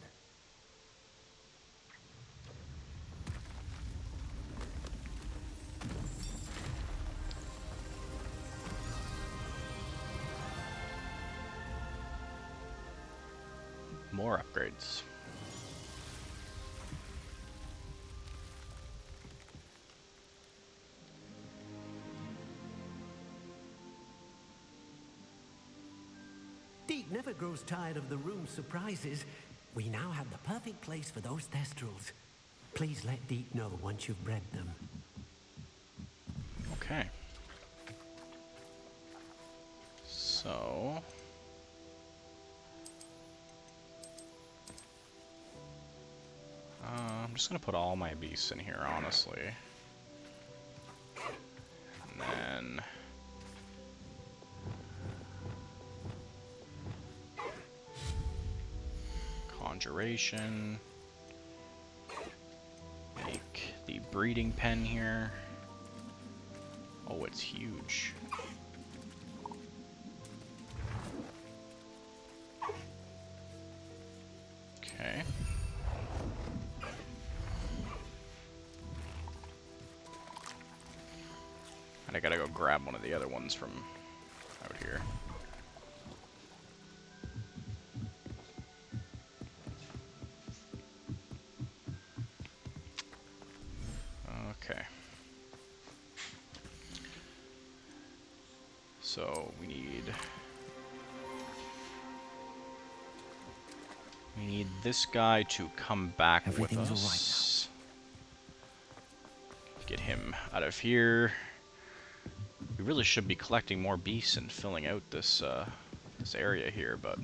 More upgrades. Deke never grows tired of the room's surprises. We now have the perfect place for those thestrals. Please let Deke know once you've bred them. Okay. So... I'm just gonna put all my beasts in here, honestly. And then... Conjuration. Make the breeding pen here. Oh, it's huge. Okay. And I gotta go grab one of the other ones from here. Okay. So we need this guy to come back with us. Everything's all right now. Get him out of here. We really should be collecting more beasts and filling out this this area here, but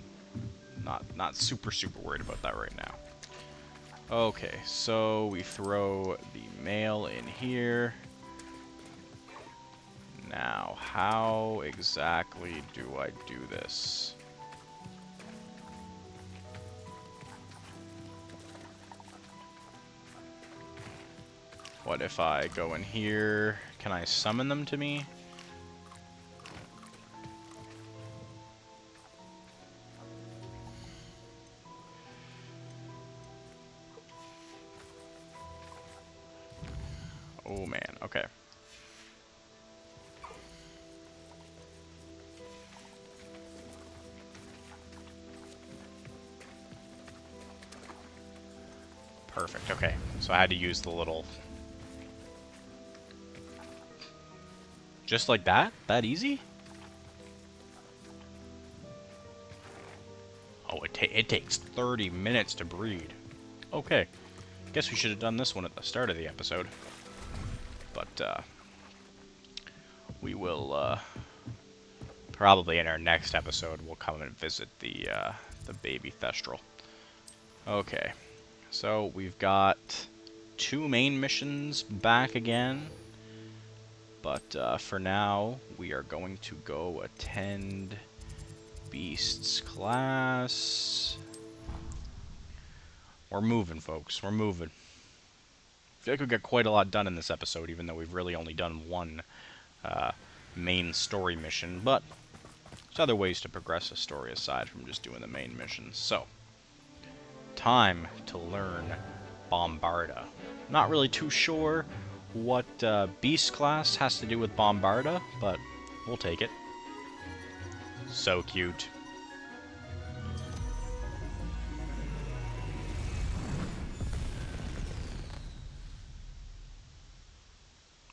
not super worried about that right now. Okay, so we throw the mail in here. Now, how exactly do I do this? What if I go in here? Can I summon them to me? Oh man, okay. Perfect, okay. So I had to use the little... Just like that? That easy? Oh, it takes 30 minutes to breed. Okay. Guess we should have done this one at the start of the episode. But, we will, probably in our next episode, we'll come and visit the baby Thestral. Okay. So, we've got 2 main missions back again. But for now, we are going to go attend Beasts class. We're moving, folks. We're moving. I feel like we got quite a lot done in this episode, even though we've really only done one main story mission. But there's other ways to progress a story aside from just doing the main missions. So, time to learn Bombarda. Not really too sure what Beast class has to do with Bombarda, but we'll take it. So cute.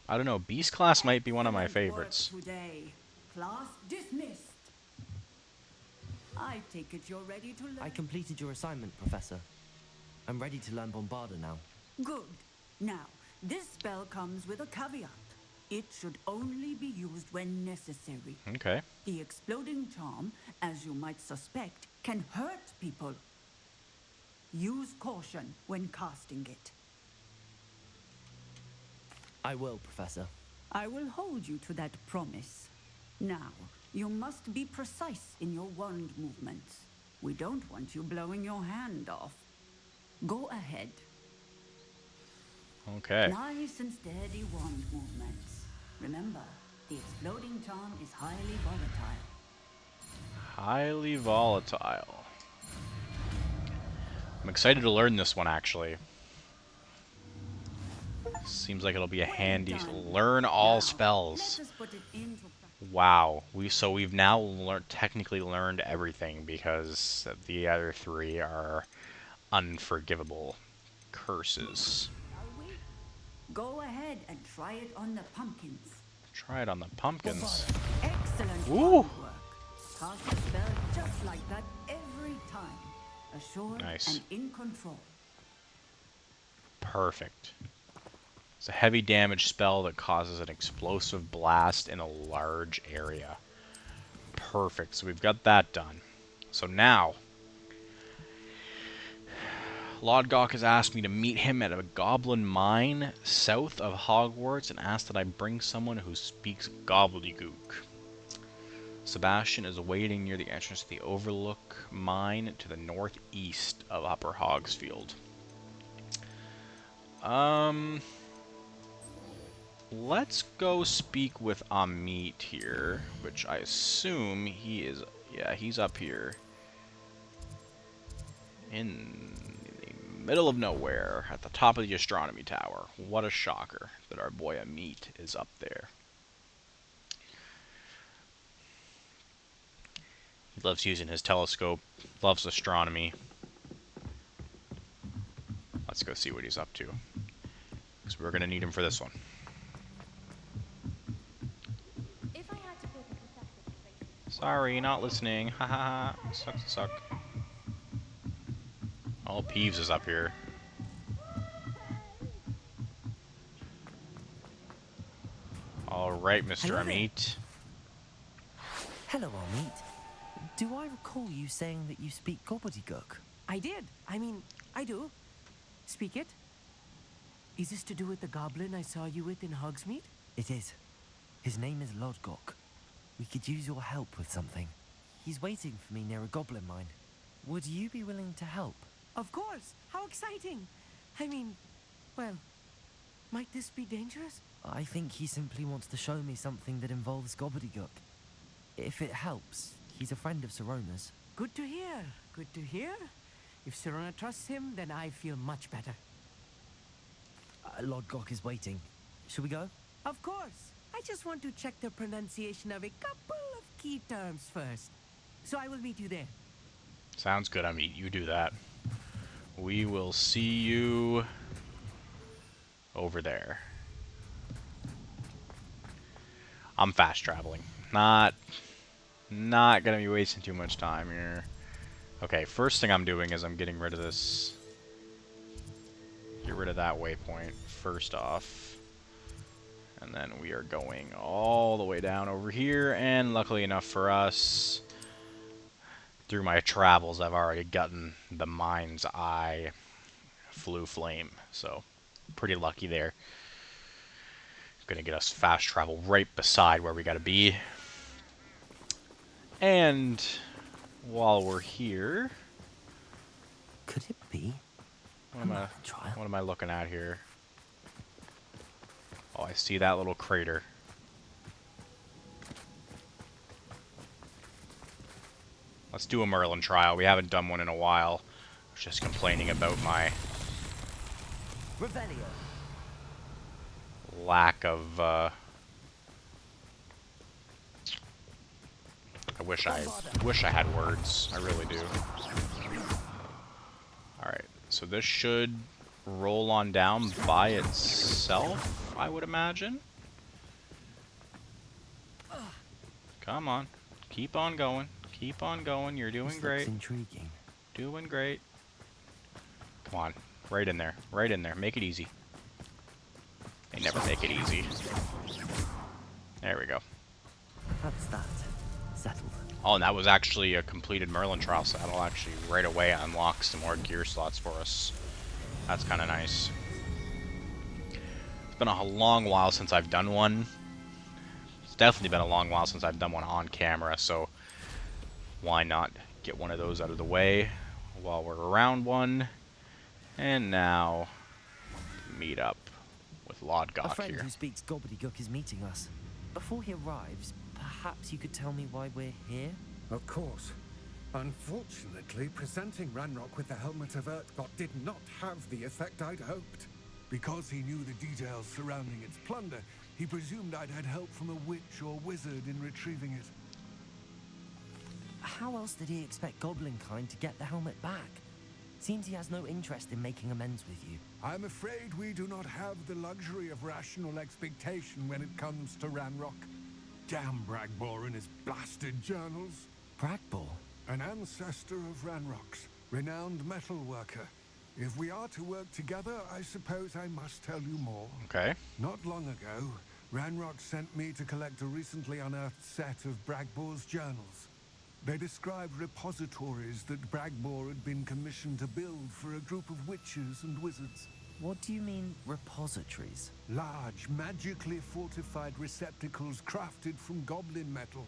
I don't know, Beast class might be one of my favorites. Today. Class dismissed. I take it you're ready to learn. I completed your assignment, Professor. I'm ready to learn Bombarda now. Good. Now, this spell comes with a caveat. It should only be used when necessary. Okay. The exploding charm, as you might suspect, can hurt people. Use caution when casting it. I will, Professor. I will hold you to that promise. Now, you must be precise in your wand movements. We don't want you blowing your hand off. Go ahead. Okay. Nice and steady wand movements. Remember, the exploding charm is highly volatile. Highly volatile. I'm excited to learn this one, actually. Seems like it'll be a handy... Learn all spells. Wow. We've now technically learned everything because the other 3 are unforgivable curses. Go ahead and try it on the pumpkins. Try it on the pumpkins. Excellent. Ooh. Work. Cast the spell just like that every time. Assured and in control. Perfect. It's a heavy damage spell that causes an explosive blast in a large area. Perfect. So we've got that done. So now, Lodgok has asked me to meet him at a goblin mine south of Hogwarts and asked that I bring someone who speaks gobbledygook. Sebastian is waiting near the entrance to the Overlook mine to the northeast of Upper Hogsfield. Let's go speak with Amit here, which I assume he is... Yeah, he's up here. In the middle of nowhere, at the top of the astronomy tower. What a shocker that our boy Amit is up there. loves using his telescope, loves astronomy. Let's go see what he's up to, because we're going to need him for this one. Sorry, not listening. Haha. Suck. Oh, Peeves is up here. Alright, Mr. Amit. Hello, Amit. Do I recall you saying that you speak gobbledygook? I did. I mean, I do. Speak it. Is this to do with the goblin I saw you with in Hogsmeade? It is. His name is Lodgok. We could use your help with something. He's waiting for me near a goblin mine. Would you be willing to help? Of course. How exciting. I mean, well, might this be dangerous? I think he simply wants to show me something that involves gobbledygook. If it helps, he's a friend of Sirona's. Good to hear. Good to hear. If Sirona trusts him, then I feel much better. Lodgok is waiting. Shall we go? Of course. I just want to check the pronunciation of a couple of key terms first. So I will meet you there. Sounds good, Amit. You do that. We will see you over there. I'm fast traveling. Not gonna be wasting too much time here. Okay, first thing I'm doing is I'm getting rid of this. Get rid of that waypoint first off. And then we are going all the way down over here, and luckily enough for us, through my travels, I've already gotten the Mind's Eye Flue Flame, so pretty lucky there. Gonna get us fast travel right beside where we gotta be. And while we're here, could it be? What am I looking at here? Oh, I see that little crater. Let's do a Merlin trial. We haven't done one in a while. I was just complaining about my lack of I wish I had words. I really do. Alright, so this should roll on down by itself, I would imagine. Come on. Keep on going. Keep on going. You're doing great. Intriguing. Doing great. Come on. Right in there. Right in there. Make it easy. They never make it easy. There we go. That's that. Settled. Oh, and that was actually a completed Merlin trial, so that'll actually right away unlock some more gear slots for us. That's kind of nice. It's been a long while since I've done one. It's definitely been a long while since I've done one on camera, so why not get one of those out of the way while we're around one. And now, meet up with Lodgok A friend here. who speaks gobbledygook is meeting us. Before he arrives, perhaps you could tell me why we're here? Of course. Unfortunately, presenting Ranrock with the Helmet of Urtkot did not have the effect I'd hoped. Because he knew the details surrounding its plunder, he presumed I'd had help from a witch or wizard in retrieving it. How else did he expect Goblinkind to get the helmet back? Seems he has no interest in making amends with you. I'm afraid we do not have the luxury of rational expectation when it comes to Ranrock. Damn Bragbor and his blasted journals. Bragbor? An ancestor of Ranrock's, renowned metal worker. If we are to work together, I suppose I must tell you more. Okay. Not long ago, Ranrock sent me to collect a recently unearthed set of Bragbor's journals. They described repositories that Bragbor had been commissioned to build for a group of witches and wizards. What do you mean, repositories? Large, magically fortified receptacles crafted from goblin metal.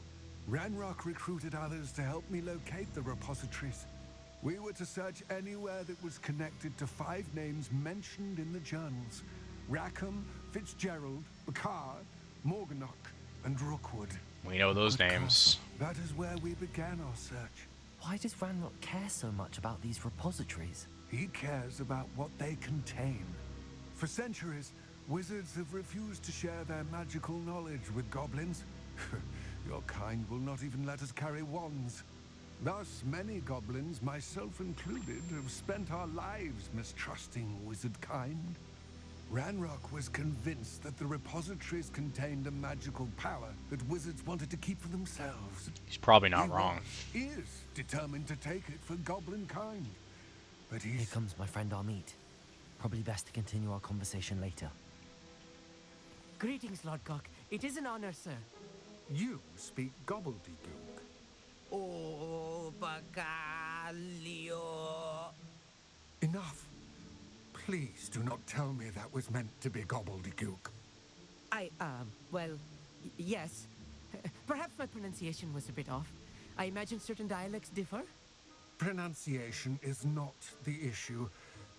Ranrock recruited others to help me locate the repositories. We were to search anywhere that was connected to 5 names mentioned in the journals. Rackham, Fitzgerald, Bacard, Morganach, and Rookwood. We know those names. That is where we began our search. Why does Ranrock care so much about these repositories? He cares about what they contain. For centuries, wizards have refused to share their magical knowledge with goblins. Your kind will not even let us carry wands. Thus, many goblins, myself included, have spent our lives mistrusting wizard kind. Ranrock was convinced that the repositories contained a magical power that wizards wanted to keep for themselves. He's probably not wrong. He is determined to take it for goblin kind. But he's... Here comes my friend Amit. Probably best to continue our conversation later. Greetings, Lord Cock. It is an honor, sir. You speak gobbledygook. Oh, Bacalio. Enough. Please do not tell me that was meant to be gobbledygook. Well, yes. Perhaps my pronunciation was a bit off. I imagine certain dialects differ. Pronunciation is not the issue.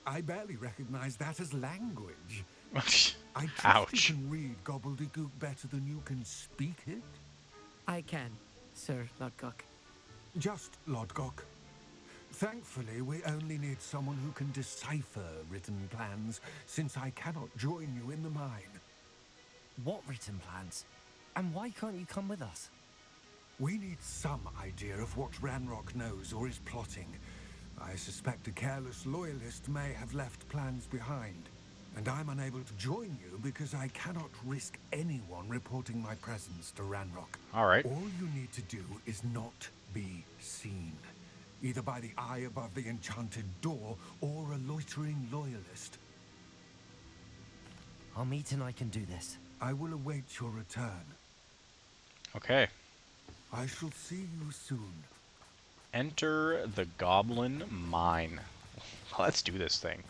I barely recognize that as language. I trust Ouch. you can read gobbledygook better than you can speak it. I can, Sir Lodgok. Just Lodgok. Thankfully, we only need someone who can decipher written plans, since I cannot join you in the mine. What written plans? And why can't you come with us? We need some idea of what Ranrock knows or is plotting. I suspect a careless loyalist may have left plans behind. And I'm unable to join you because I cannot risk anyone reporting my presence to Ranrock. All right. All you need to do is not be seen. Either by the eye above the enchanted door or a loitering loyalist. Amit and I can do this. I will await your return. Okay. I shall see you soon. Enter the Goblin Mine. Let's do this thing.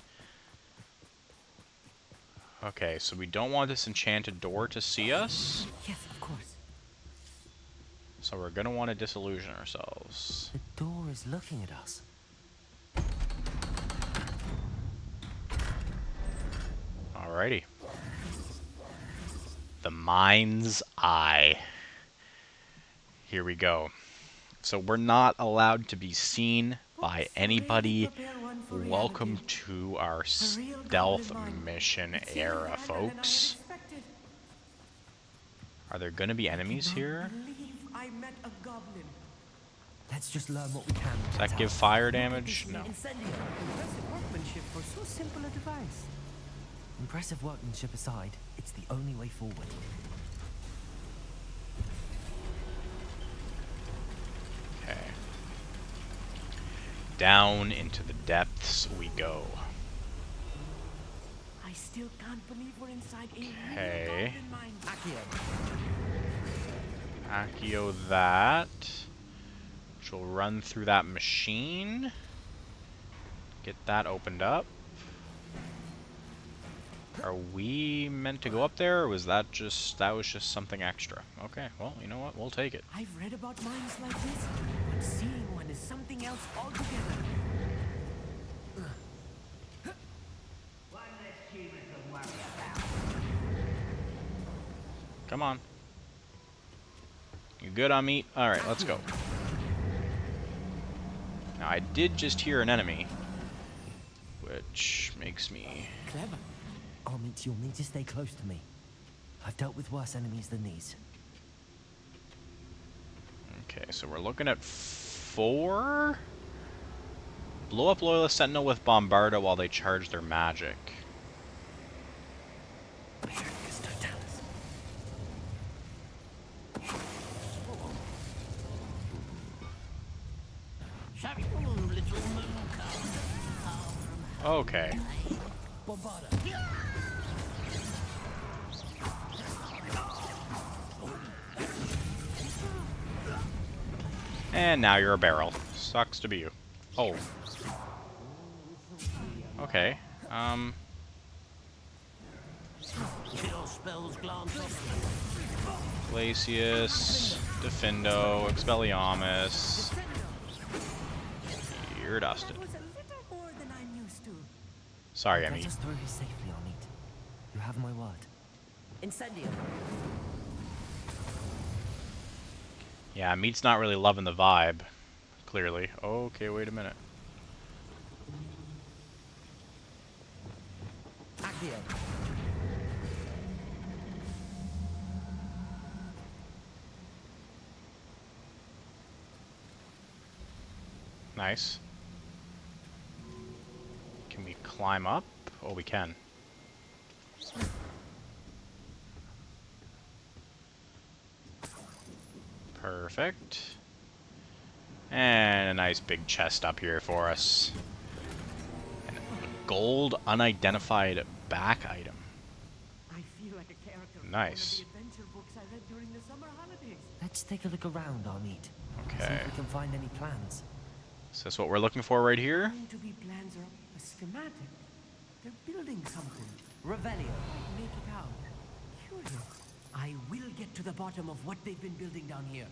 Okay, so we don't want this enchanted door to see us. Yes, of course. So we're gonna want to disillusion ourselves. The door is looking at us. Alrighty. The Mind's Eye. Here we go. So we're not allowed to be seen by anybody. Welcome to our stealth mission era, folks. Are there gonna be enemies here? I met a goblin. Let's just learn what we can. Does that give fire damage? No. Impressive workmanship for so simple a device. Impressive workmanship aside, it's the only way forward. Okay. Down into the depths we go. I still can't believe we're inside a Okay. goblin mine. Accio that. Which will run through that machine. Get that opened up. Are we meant to go up there, or was that was just something extra? Okay, well, you know what? We'll take it. I've read about mines like this, but seeing one is something else altogether. One less human to worry about. Come on. You good on meat? Alright, let's go. Now, I did just hear an enemy, which makes me... Clever. Amit, you'll need to stay close to me. I've dealt with worse enemies than these. Okay, so we're looking at 4. Blow up Loyalist Sentinel with Bombarda while they charge their magic. Okay. And now you're a barrel. Sucks to be you. Oh. Okay. Glacius, Defendo, Expelliarmus. You're dusted. Sorry, Let Emmy. us through here safely, Amit. You have my word. Incendio. Yeah, Meat's not really loving the vibe, clearly. Okay, wait a minute. Accio. Nice. Can we climb up? Oh, we can. Perfect. And a nice big chest up here for us. And a gold unidentified back item. I feel like a character from Nice. one of the adventure books I read during the summer holidays. Let's take a look around, Amit. See Okay. if we can find any plans. Is this what we're looking for right here? Going to be plans or a schematic. They're building something. Revelio. Make it out. Curious. I will get to the bottom of what they've been building down here.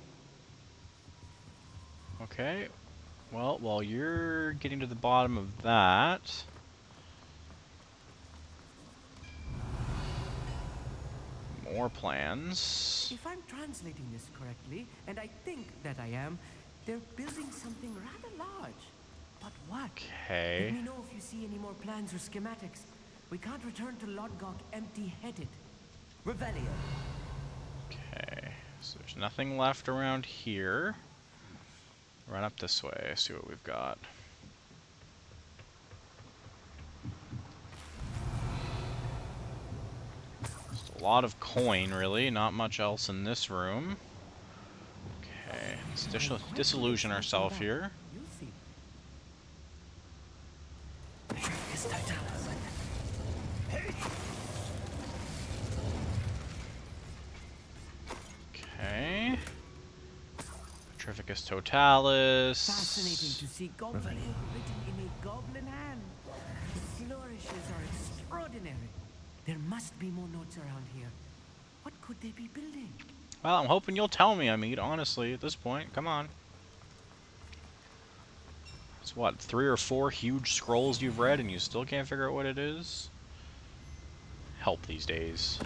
Okay. Well, while you're getting to the bottom of that... more plans. If I'm translating this correctly, and I think that I am, they're building something rather large. But what? Okay. Let me know if you see any more plans or schematics. We can't return to Lodgok empty-headed. Revelio. Okay. So there's nothing left around here. Run up this way, see what we've got. Just a lot of coin, really. Not much else in this room. Okay. Let's disillusion ourselves here. Okay. Petrificus Totalis. Fascinating to see Goblin written in a goblin hand. The flourishes are extraordinary. There must be more notes around here. What could they be building? Well, I'm hoping you'll tell me, Amit, honestly, at this point. Come on. It's what, 3 or 4 huge scrolls you've read and you still can't figure out what it is? Help these days.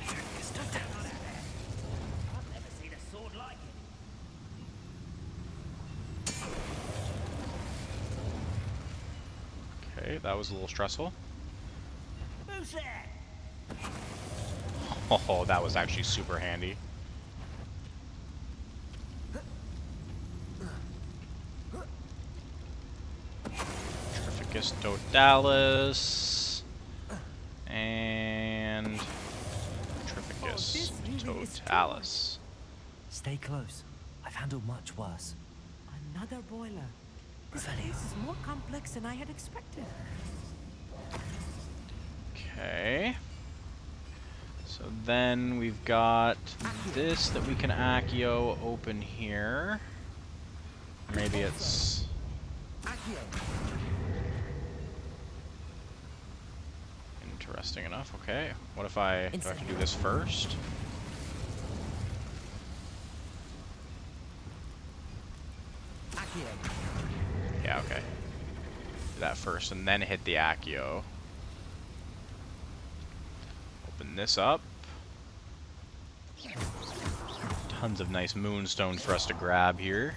Okay, that was a little stressful. Who's that? Oh, that was actually super handy. Petrificus Totalis. And Petrificus Totalis. Stay close. I've handled much worse. Another boiler. This place is more complex than I had expected. Okay. So then we've got this that we can Accio open here. Maybe it's... interesting enough. Okay. What if I... do I have to do this first? Yeah, okay. Do that first and then hit the Accio. Open this up. Tons of nice moonstone for us to grab here.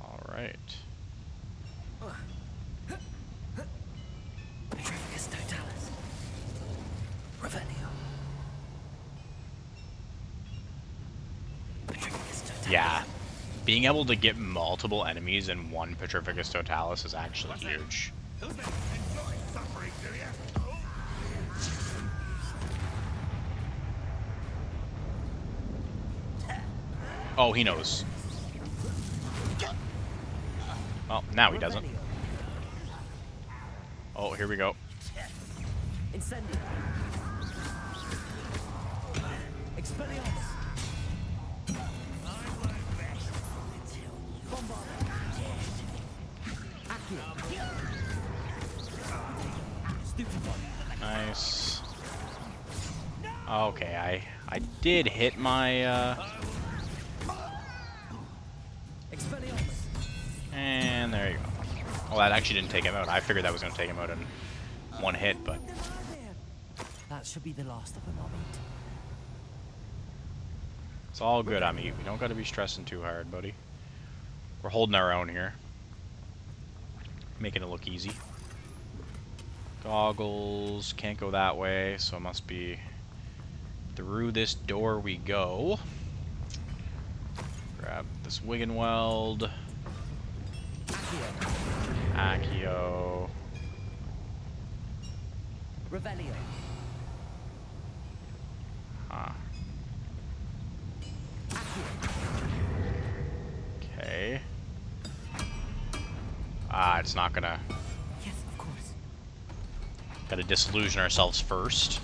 Alright. Yeah. Being able to get multiple enemies in one Petrificus Totalis is actually huge. Who's that? Enjoy suffering, do ya? Oh, he knows. Well, now he doesn't. Oh, here we go. Incendio. Expelliarmus. Nice. Okay, I did hit my and there you go. Well, that actually didn't take him out. I figured that was going to take him out in one hit, but That should be the last of them, Amit. It's all good, Amit. We don't gotta be stressing too hard, buddy. We're holding our own here. Making it look easy. Goggles. Can't go that way, so it must be through this door we go. Grab this Wiggenweld. Accio. Revelio. Huh. Okay. Ah, it's not gonna... Yes, of course. Gotta disillusion ourselves first.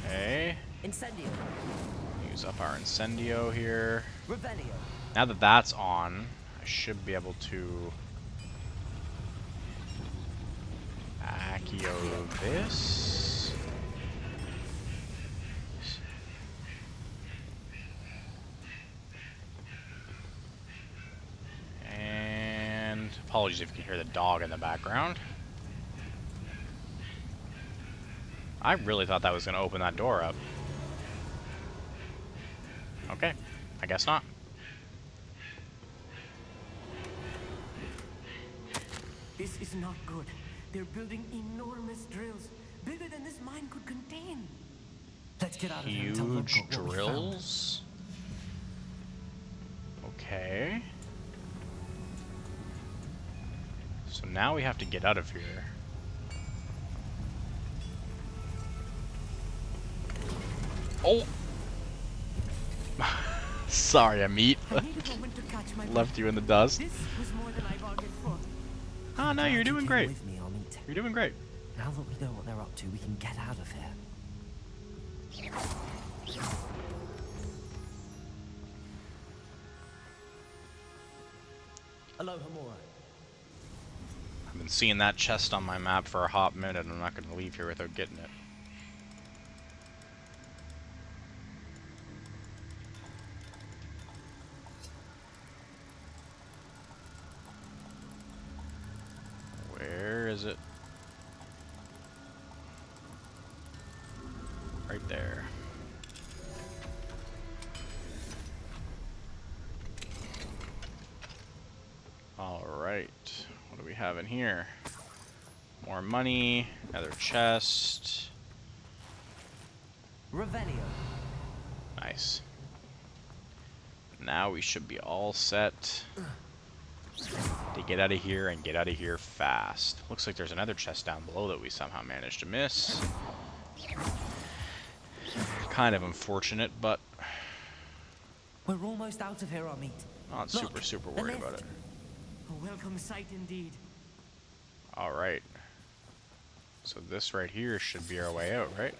Okay. Incendio. Use up our Incendio here. Revelio. Now that that's on, I should be able to... Accio this. And apologies if you can hear the dog in the background. I really thought that was going to open that door up. Okay, I guess not. This is not good. They're building enormous drills, bigger than this mine could contain. Let's get out of here and tell Huge Lodgok what we found. drills. Okay. So now we have to get out of here. Oh! Sorry, Amit. Left you in the dust. This was more than I bargained for. Oh, no, you're doing great. With me, Amit. You're doing great. Now that we know what they're up to, we can get out of here. Aloha Mora. I've been seeing that chest on my map for a hot minute. I'm not going to leave here without getting it. Where is it? Right there. Alright. What do we have in here? More money. Another chest. Revelio. Nice. Now we should be all set to get out of here and get out of here fast. Looks like there's another chest down below that we somehow managed to miss. Kind of unfortunate, but We're almost out of here, Amit. not super worried about it. A welcome sight indeed. Alright. So this right here should be our way out, right?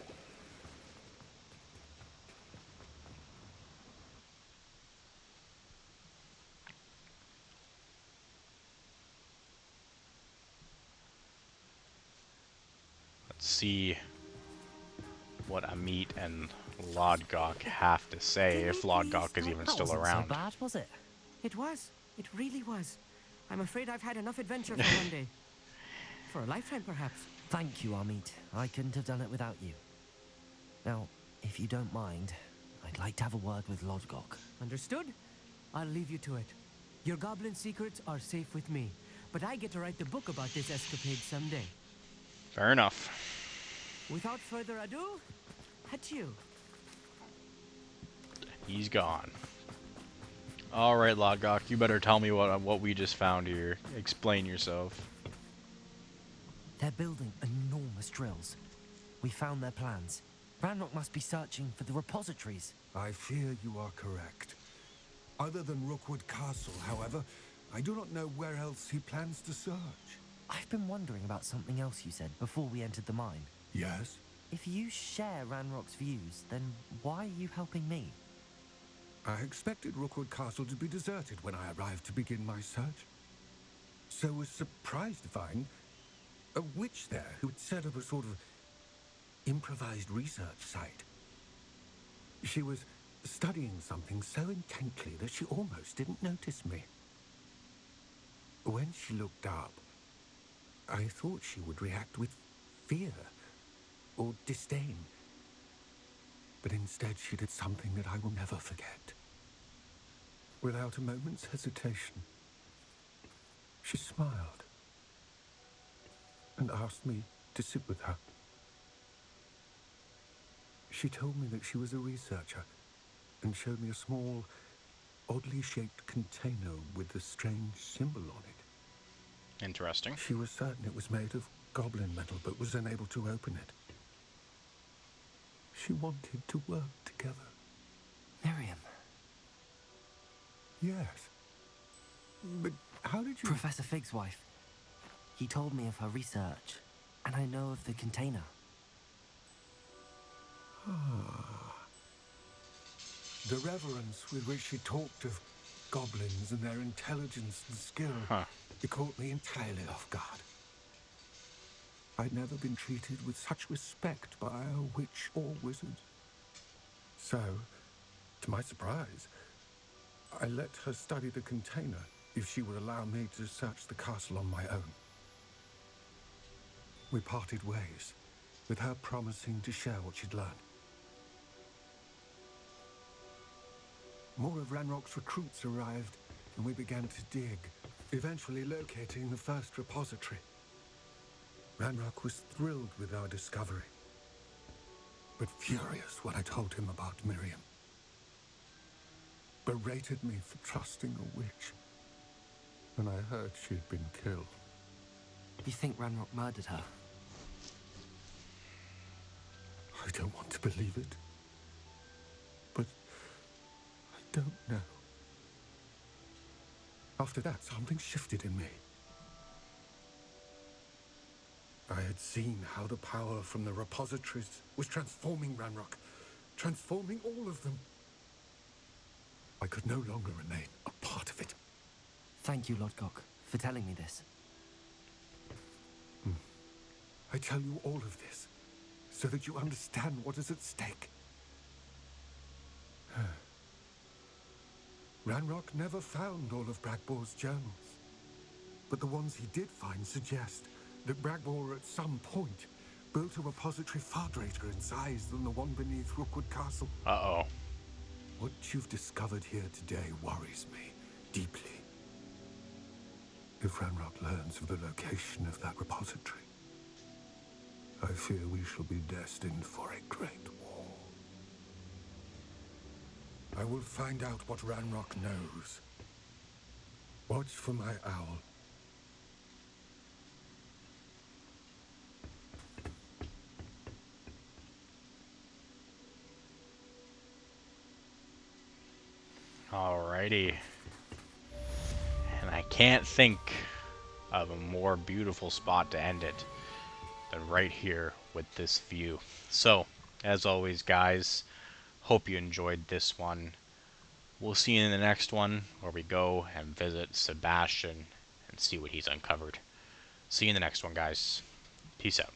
Let's see what Amit and Lodgok have to say, if Lodgok is even still around. So bad, was it? It was. It really was. I'm afraid I've had enough adventure for one day. For a lifetime, perhaps. Thank you, Amit. I couldn't have done it without you. Now, if you don't mind, I'd like to have a word with Lodgok. Understood? I'll leave you to it. Your goblin secrets are safe with me, but I get to write the book about this escapade someday. Fair enough. Without further ado, adieu. He's gone. Alright, Lodgok, you better tell me what we just found here. Explain yourself. They're building enormous drills. We found their plans. Ranrock must be searching for the repositories. I fear you are correct. Other than Rookwood Castle, however, I do not know where else he plans to search. I've been wondering about something else you said before we entered the mine. Yes? If you share Ranrock's views, then why are you helping me? I expected Rookwood Castle to be deserted when I arrived to begin my search. So was surprised to find a witch there who had set up a sort of improvised research site. She was studying something so intently that she almost didn't notice me. When she looked up, I thought she would react with fear. or disdain. But instead, she did something that I will never forget. Without a moment's hesitation, she smiled and asked me to sit with her. She told me that she was a researcher and showed me a small, oddly shaped container with a strange symbol on it. Interesting. She was certain it was made of goblin metal, but was unable to open it. She wanted to work together. Miriam. Yes. But how did you... Professor Fig's wife. He told me of her research, and I know of the container. Ah. The reverence with which she talked of goblins and their intelligence and skill, it caught me entirely off guard. I'd never been treated with such respect by a witch or wizard. So, to my surprise, I let her study the container if she would allow me to search the castle on my own. We parted ways, with her promising to share what she'd learned. More of Ranrock's recruits arrived, and we began to dig, eventually locating the first repository. Ranrock was thrilled with our discovery, but furious when I told him about Miriam. Berated me for trusting a witch, and I heard she'd been killed. You think Ranrock murdered her? I don't want to believe it, but I don't know. After that, something shifted in me. I had seen how the power from the repositories was transforming Ranrock, transforming all of them. I could no longer remain a part of it. Thank you, Lodgok, for telling me this. I tell you all of this so that you understand what is at stake. Ranrock never found all of Bragbor's journals, but the ones he did find suggest that Bragbor at some point built a repository far greater in size than the one beneath Rookwood Castle. Uh-oh. What you've discovered here today worries me deeply. If Ranrock learns of the location of that repository, I fear we shall be destined for a great war. I will find out what Ranrock knows. Watch for my owl. Alrighty. And I can't think of a more beautiful spot to end it than right here with this view. So, as always, guys, hope you enjoyed this one. We'll see you in the next one, where we go and visit Sebastian and see what he's uncovered. See you in the next one, guys. Peace out.